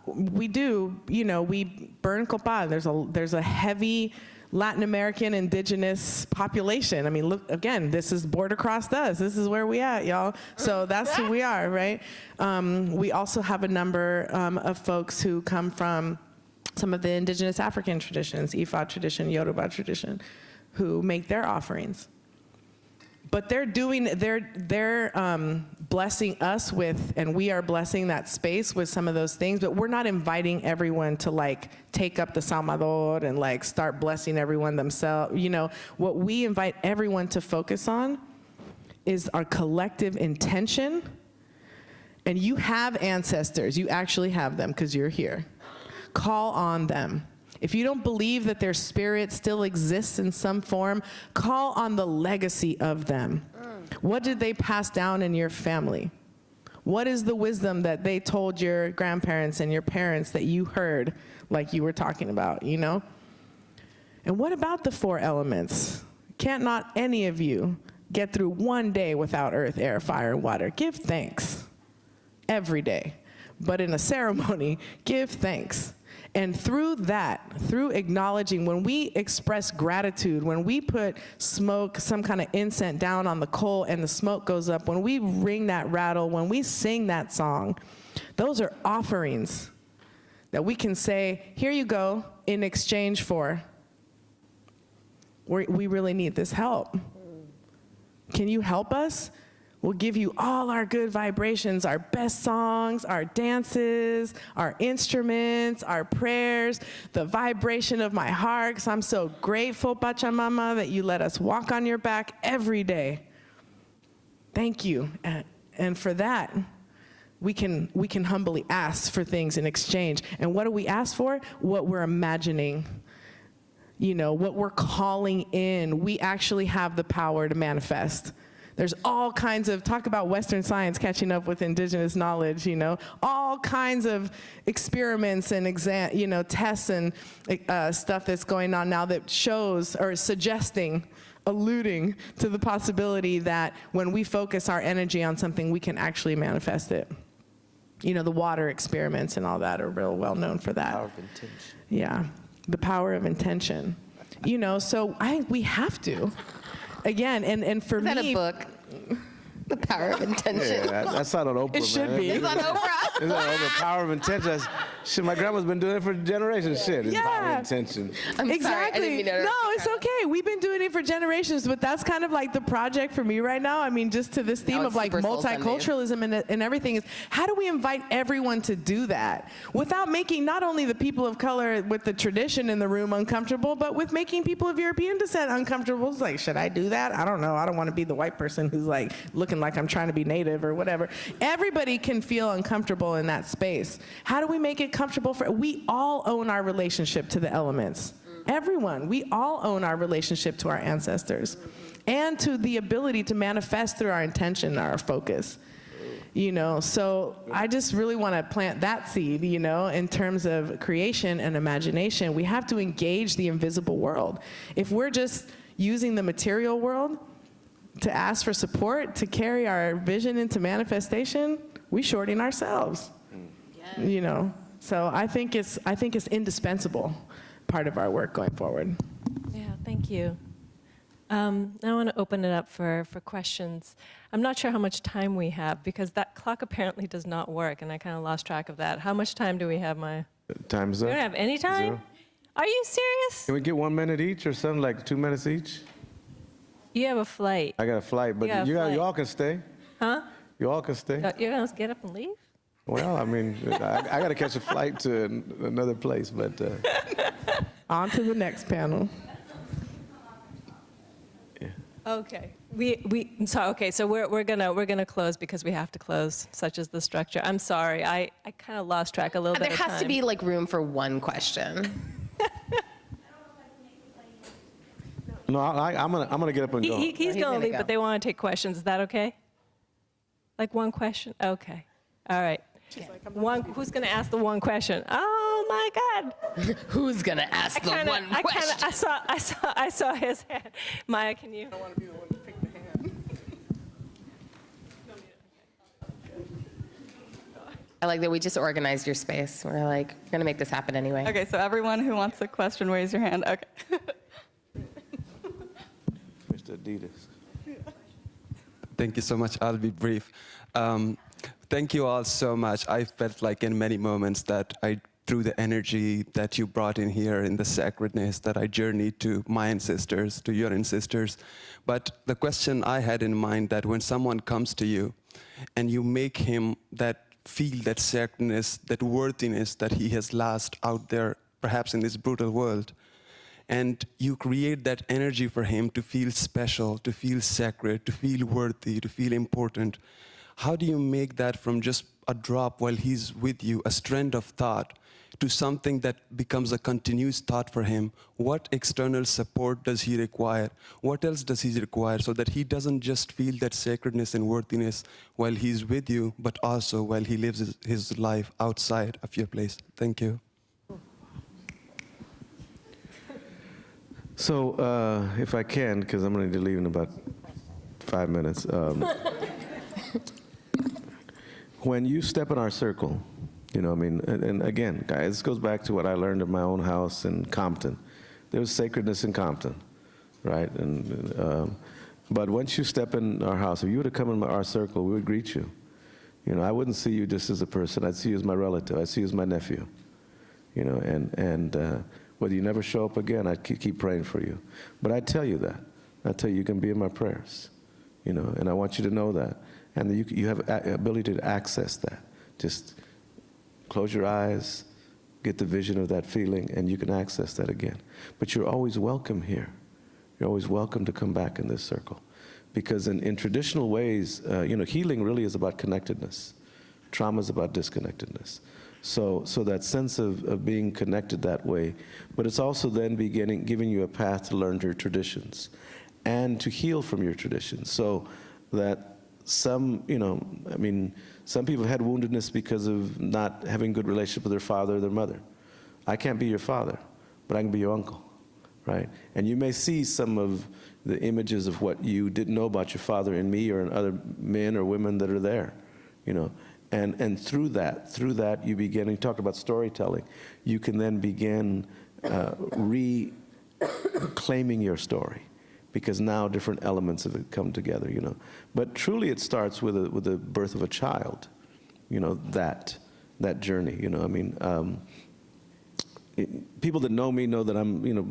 S5: We do, you know, we burn copal. There's a heavy Latin American indigenous population. I mean, look, again, this is border crossed us. This is where we at, y'all. So that's who we are, right? We also have a number of folks who come from some of the indigenous African traditions, Ifa tradition, Yoruba tradition, who make their offerings. But they're blessing us with, and we are blessing that space with some of those things, but we're not inviting everyone to like take up the Salvador and like start blessing everyone themselves. You know, what we invite everyone to focus on is our collective intention. And you have ancestors, you actually have them because you're here. Call on them. If you don't believe that their spirit still exists in some form, call on the legacy of them. What did they pass down in your family? What is the wisdom that they told your grandparents and your parents that you heard, like you were talking about, you know? And what about the 4 elements? Can't not any of you get through one day without earth, air, fire, and water? Give thanks every day. but in a ceremony, give thanks. And through that, through acknowledging, when we express gratitude, when we put smoke, some kind of incense down on the coal and the smoke goes up, when we ring that rattle, when we sing that song, those are offerings that we can say, here you go, in exchange for, we really need this help. Can you help us? We'll give you all our good vibrations, our best songs, our dances, our instruments, our prayers, the vibration of my heart, 'cause I'm so grateful, Pachamama, that you let us walk on your back every day. Thank you. And for that, we can humbly ask for things in exchange. And what do we ask for? What we're imagining. You know, what we're calling in. We actually have the power to manifest. There's all kinds of, talk about Western science catching up with indigenous knowledge, you know, all kinds of experiments and tests and stuff that's going on now that shows or suggesting, alluding to the possibility that when we focus our energy on something, we can actually manifest it. You know, the water experiments and all that are real well known for that.
S4: Power of intention.
S5: Yeah, the power of intention. You know, so I think we have to. Again, and for me.
S3: Is that a book? The Power of Intention.
S4: Yeah, that's not on Oprah,
S5: It should
S4: man.
S5: be.
S3: It's on Oprah.
S4: It's not on the Power of Intention. Shit, my grandma's been doing it for generations. Shit, it's Power
S5: Yeah.
S4: of Intention.
S3: I'm
S5: Exactly.
S3: sorry, I didn't mean to
S5: No, it's okay. We've been doing it for generations, but that's kind of like the project for me right now. I mean, just to this theme
S3: Now
S5: of
S3: it's
S5: like
S3: Super Soul
S5: multiculturalism and everything is, how do we invite everyone to do that without making not only the people of color with the tradition in the room uncomfortable, but with making people of European descent uncomfortable? It's like, should I do that? I don't know. I don't want to be the white person who's like looking like I'm trying to be native or whatever. Everybody can feel uncomfortable in that space. How do we make it comfortable for, we all own our relationship to the elements. Everyone, we all own our relationship to our ancestors and to the ability to manifest through our intention, our focus. You know, so I just really want to plant that seed, you know, in terms of creation and imagination. We have to engage the invisible world. If we're just using the material world to ask for support, to carry our vision into manifestation, we're shorting ourselves, you know. So I think it's indispensable part of our work going forward.
S2: Yeah, thank you. Now I want to open it up for questions. I'm not sure how much time we have because that clock apparently does not work, and I kind of lost track of that. How much time do we have, Maya?
S4: Time's
S2: We
S4: up.
S2: don't have any time?
S4: Zero.
S2: Are you serious?
S4: Can we get 1 minute each or something, like 2 minutes each?
S2: You have a flight.
S4: I got a flight, but
S2: You got a
S4: you
S2: flight.
S4: all can stay.
S2: Huh?
S4: You all can stay.
S2: You're going to get up and leave?
S4: Well, I mean, I got to catch a flight to another place, but
S5: On to the next panel.
S2: Okay. So we're gonna close because we have to close. Such is the structure. I'm sorry. I kind of lost track a little bit
S3: There
S2: of
S3: has to
S2: time.
S3: be like room for one question.
S4: no, I'm gonna get up and go.
S2: He's
S3: He's
S2: gonna
S3: gonna
S2: leave,
S3: go.
S2: but they want to take questions. Is that okay? Like one question? Okay. All right. One. Who's gonna ask the one question? Oh my God.
S3: Who's gonna ask the one question?
S2: I saw his hand. Maya, can you?
S5: I don't want to be the one to pick the hand.
S3: I like that we just organized your space. We're like, we're gonna make this happen anyway.
S1: Okay, so everyone who wants a question, raise your hand. Okay.
S4: Mr. Adidas.
S6: Thank you so much. I'll be brief. Thank you all so much. I felt like in many moments that through the energy that you brought in here, in the sacredness, that I journeyed to my ancestors, to your ancestors. But the question I had in mind, that when someone comes to you and you make him feel that sacredness, that worthiness that he has lost out there, perhaps in this brutal world, and you create that energy for him to feel special, to feel sacred, to feel worthy, to feel important. How do you make that from just a drop while he's with you, a strand of thought, to something that becomes a continuous thought for him? What external support does he require? What else does he require so that he doesn't just feel that sacredness and worthiness while he's with you, but also while he lives his life outside of your place? Thank you.
S4: So, if I can, because I'm going to leave in about 5 minutes. When you step in our circle, You know, I mean, and again, guys, this goes back to what I learned in my own house in Compton. There was sacredness in Compton, right? But once you step in our house, if you were to come in our circle, we would greet you. You know, I wouldn't see you just as a person. I'd see you as my relative. I'd see you as my nephew. You know, and whether you never show up again, I'd keep praying for you. But I tell you that. I tell you, you can be in my prayers. You know, and I want you to know that. And you have ability to access that. Just close your eyes, get the vision of that feeling, and you can access that again. But you're always welcome here. You're always welcome to come back in this circle. Because in traditional ways, you know, healing really is about connectedness. Trauma is about disconnectedness. So that sense of being connected that way, but it's also then giving you a path to learn your traditions and to heal from your traditions. So that some, you know, I mean, some people had woundedness because of not having good relationship with their father or their mother. I can't be your father, but I can be your uncle, right? And you may see some of the images of what you didn't know about your father in me or in other men or women that are there, you know. And through that you begin, and you talked about storytelling, you can then begin reclaiming your story, because now different elements of it come together, you know. But truly it starts with the birth of a child, you know, that journey, you know. I mean, people that know me know that I'm, you know,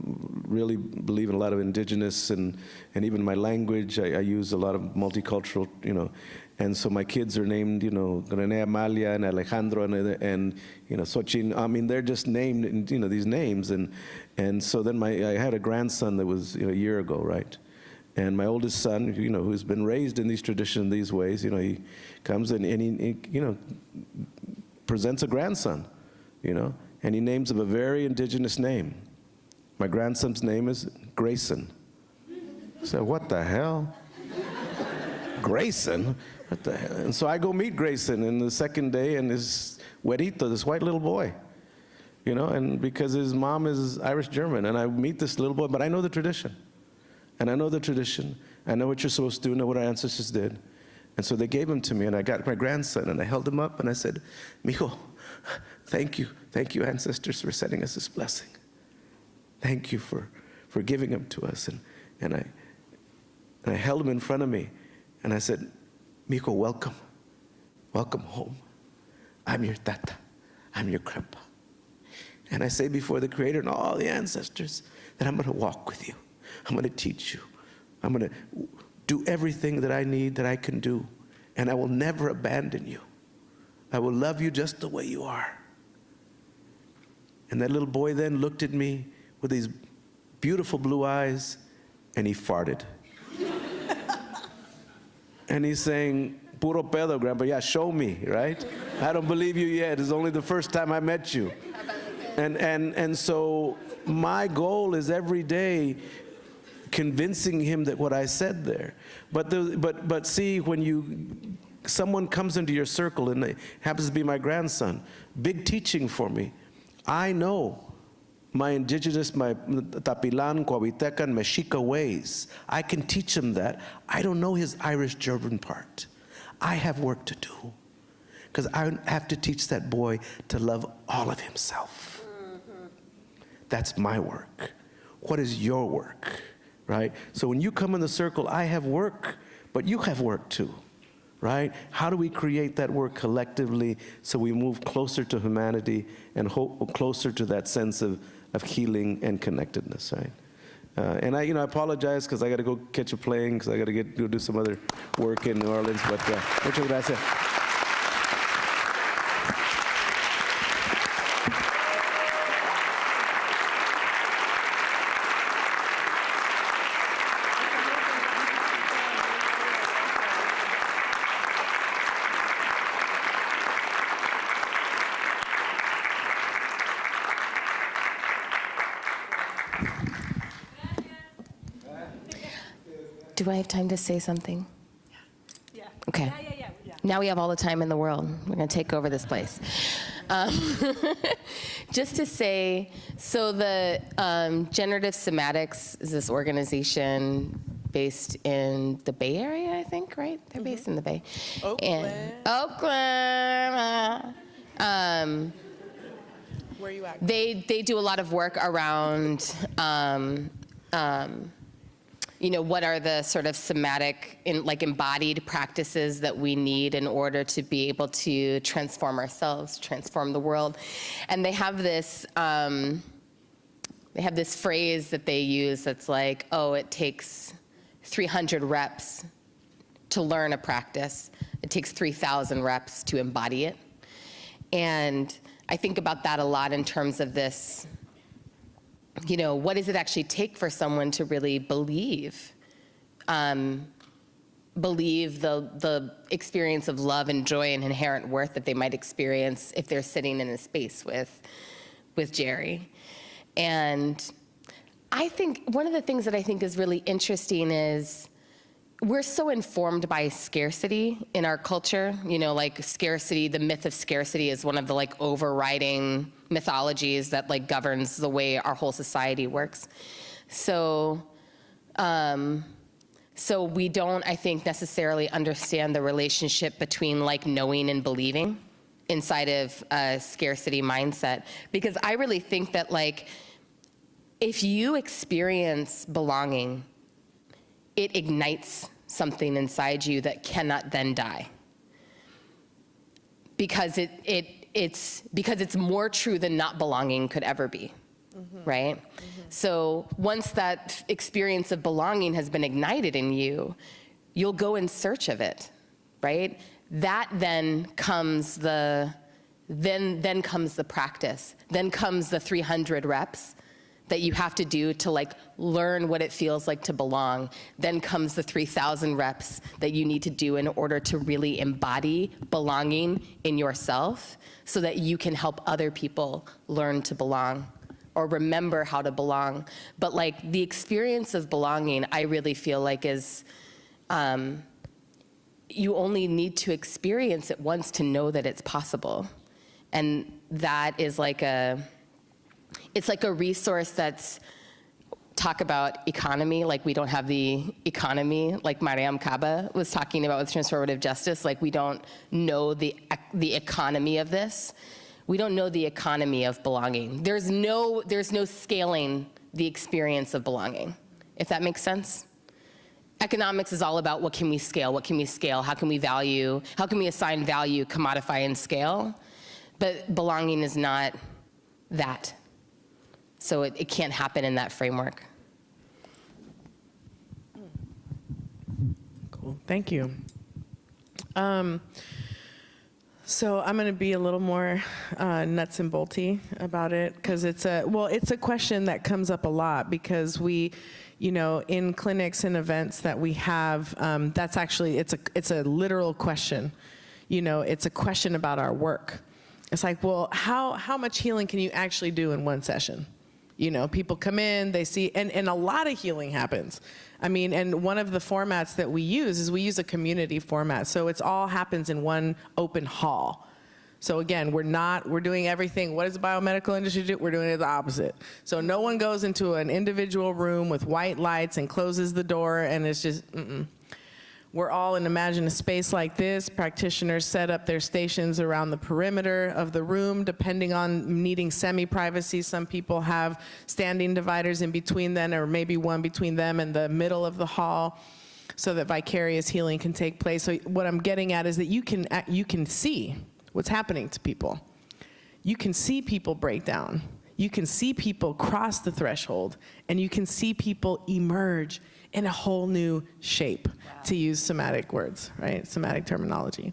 S4: really believe in a lot of indigenous and even my language, I use a lot of multicultural, you know. And so my kids are named, you know, René Amalia and Alejandro and you know, Sochin. I mean, they're just named, you know, these names. And so then I had a grandson that was, you know, a year ago, right? And my oldest son, you know, who's been raised in these traditions, these ways, you know, he comes and he you know, presents a grandson, you know, and he names him a very indigenous name. My grandson's name is Grayson. I said, what the hell? Grayson? What the hell? And so I go meet Grayson in the second day, and this güerito, this white little boy, you know, and because his mom is Irish-German, and I meet this little boy, but I know the tradition. And I know the tradition. I know what you're supposed to do, know what our ancestors did. And so they gave him to me, and I got my grandson, and I held him up, and I said, Mijo, thank you ancestors for sending us this blessing. Thank you for giving him to us. And I held him in front of me, and I said, Mijo, welcome home. I'm your tata, I'm your grandpa. And I say before the Creator and all the ancestors that I'm gonna walk with you. I'm gonna teach you. I'm gonna do everything that I need, that I can do. And I will never abandon you. I will love you just the way you are. And that little boy then looked at me with these beautiful blue eyes, and he farted. And he's saying, puro pedo, Grandpa, yeah, show me, right? I don't believe you yet. It's only the first time I met you. And so my goal is every day convincing him that what I said there. But see, when someone comes into your circle, and it happens to be my grandson, big teaching for me. I know my indigenous, my Tapilan, Coahuitecan, Mexica ways. I can teach him that. I don't know his Irish-German part. I have work to do, because I have to teach that boy to love all of himself. That's my work. What is your work, right? So when you come in the circle, I have work, but you have work too, right? How do we create that work collectively so we move closer to humanity and closer to that sense of healing and connectedness, right? And I apologize because I got to go catch a plane because I got to go do some other work in New Orleans. But muchas gracias.
S3: Do I have time to say something?
S1: Yeah.
S3: Okay.
S1: Yeah.
S3: Now we have all the time in the world. We're going to take over this place. Just to say, so the Generative Somatics is this organization based in the Bay Area, I think, right? They're based in the Bay.
S5: Oakland.
S3: Oakland.
S5: Where are you at?
S3: They do a lot of work around, what are the sort of somatic, embodied practices that we need in order to be able to transform ourselves, transform the world. And they have this phrase that they use that's like, oh, it takes 300 reps to learn a practice. It takes 3,000 reps to embody it. And I think about that a lot in terms of this, what does it actually take for someone to really believe the experience of love and joy and inherent worth that they might experience if they're sitting in a space with Jerry. And I think one of the things that I think is really interesting is we're so informed by scarcity in our culture. Scarcity, the myth of scarcity is one of the overriding mythologies that governs the way our whole society works. So we don't, I think, necessarily understand the relationship between knowing and believing inside of a scarcity mindset. Because I really think that if you experience belonging, it ignites something inside you that cannot then die. Because it's more true than not belonging could ever be, right? So once that experience of belonging has been ignited in you, you'll go in search of it, right? That then comes the practice, then comes the 300 reps that you have to do to learn what it feels like to belong. Then comes the 3,000 reps that you need to do in order to really embody belonging in yourself so that you can help other people learn to belong or remember how to belong. But the experience of belonging, I really feel is, you only need to experience it once to know that it's possible. And that is it's a resource that's, talk about economy, we don't have the economy, Mariam Kaba was talking about with transformative justice, we don't know the economy of this. We don't know the economy of belonging. There's no scaling the experience of belonging, if that makes sense. Economics is all about what can we scale, how can we value, how can we assign value, commodify, and scale. But belonging is not that. So it can't happen in that framework.
S5: Cool, thank you. So I'm going to be a little more nuts and bolty about it because it's a question that comes up a lot because we, in clinics and events that we have, that's actually, it's a literal question. It's a question about our work. It's well, how much healing can you actually do in one session? People come in, they see, and a lot of healing happens. And one of the formats that we use a community format. So it's all happens in one open hall. So again, we're doing everything. What does the biomedical industry do? We're doing it the opposite. So no one goes into an individual room with white lights and closes the door and it's just, We're all in imagine a space like this. Practitioners set up their stations around the perimeter of the room, depending on needing semi-privacy. Some people have standing dividers in between them, or maybe one between them and the middle of the hall, so that vicarious healing can take place. So what I'm getting at is that you can see what's happening to people. You can see people break down. You can see people cross the threshold, and you can see people emerge in a whole new shape, to use somatic words, right? Somatic terminology.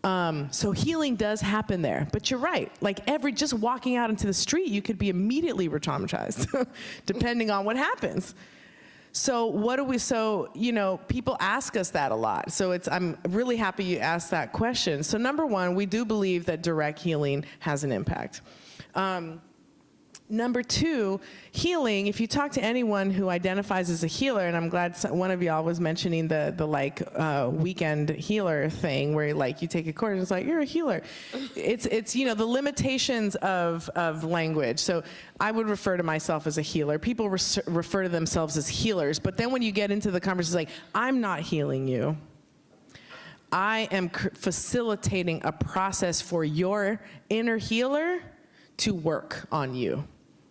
S5: So healing does happen there, but you're right. Just walking out into the street, you could be immediately re-traumatized, depending on what happens. So people ask us that a lot. So I'm really happy you asked that question. So number one, we do believe that direct healing has an impact. Number two, healing, if you talk to anyone who identifies as a healer, and I'm glad one of y'all was mentioning the weekend healer thing where you take a course and it's you're a healer. It's the limitations of language. So I would refer to myself as a healer. People refer to themselves as healers, but then when you get into the conversation, I'm not healing you. I am facilitating a process for your inner healer to work on you.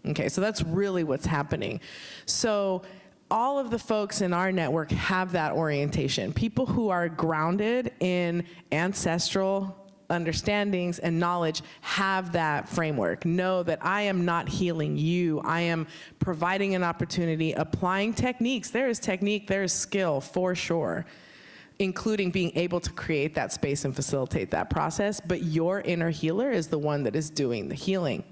S5: Okay, so that's really what's happening. So all of the folks in our network have that orientation. People who are grounded in ancestral understandings and knowledge have that framework. Know that I am not healing you. I am providing an opportunity, applying techniques. There is technique, there is skill for sure, including being able to create that space and facilitate that process. But your inner healer is the one that is doing the healing.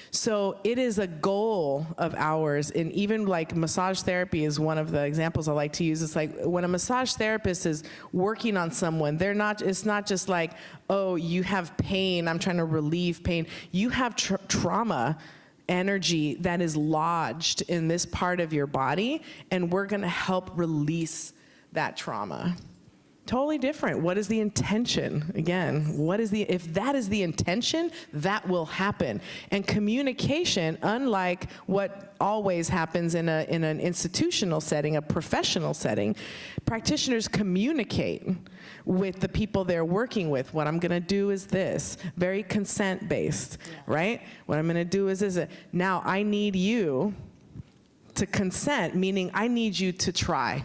S5: So it is a goal of ours, and even like massage therapy is one of the examples I like to use. It's like when a massage therapist is working on someone, it's not just like, oh, you have pain, I'm trying to relieve pain. You have trauma energy that is lodged in this part of your body, and we're gonna help release that trauma. Totally different. What is the intention? Again, if that is the intention, that will happen. And communication, unlike what always happens in an institutional setting, a professional setting, practitioners communicate with the people they're working with. What I'm gonna do is this, very consent-based, right? What I'm gonna do is this. Now I need you to consent, meaning I need you to try.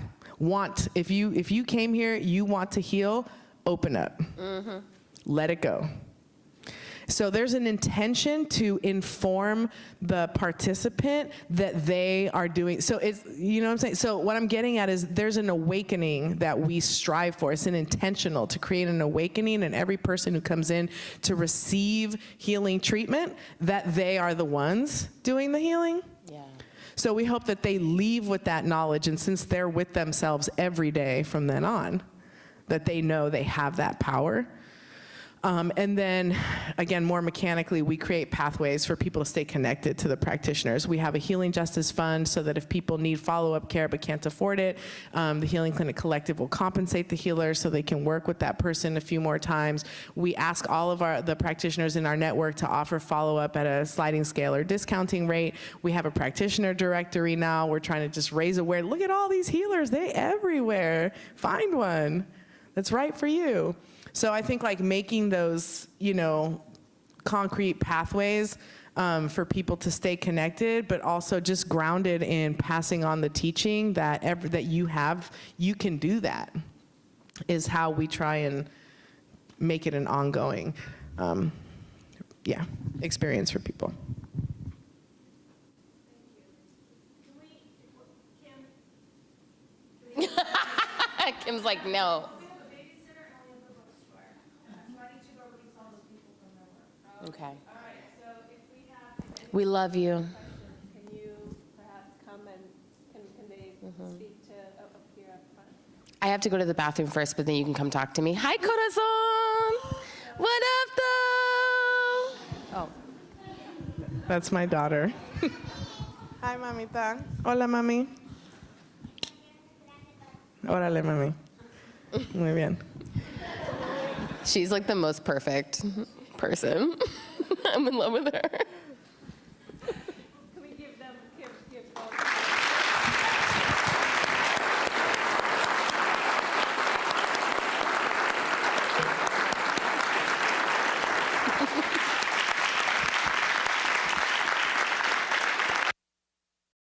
S5: If you came here, you want to heal, open up. Mm-hmm. Let it go. So there's an intention to inform the participant that they are doing, so it's, you know what I'm saying? So what I'm getting at is there's an awakening that we strive for. It's an intentional to create an awakening in every person who comes in to receive healing treatment, that they are the ones doing the healing. Yeah. So we hope that they leave with that knowledge, and since they're with themselves every day from then on, that they know they have that power. And then, again, more mechanically, we create pathways for people to stay connected to the practitioners. We have a Healing Justice Fund so that if people need follow-up care but can't afford it, the Healing Clinic Collective will compensate the healer so they can work with that person a few more times. We ask all of the practitioners in our network to offer follow-up at a sliding scale or discounting rate. We have a practitioner directory now. We're trying to just raise awareness. Look at all these healers, they're everywhere. Find one that's right for you. So I think like making those, concrete pathways for people to stay connected, but also just grounded in passing on the teaching that you can do that, is how we try and make it an ongoing, experience for people.
S3: Kim's like, no. Okay. All right, so if we have... We love you.
S2: Can you perhaps come and can they speak to up here up front?
S3: I have to go to the bathroom first, but then you can come talk to me. Hi, corazón. What up, though?
S5: Oh. That's my daughter. Hi, mamita. Hola, mami. Órale, mami. Muy bien.
S3: She's like the most perfect person. I'm in love with her.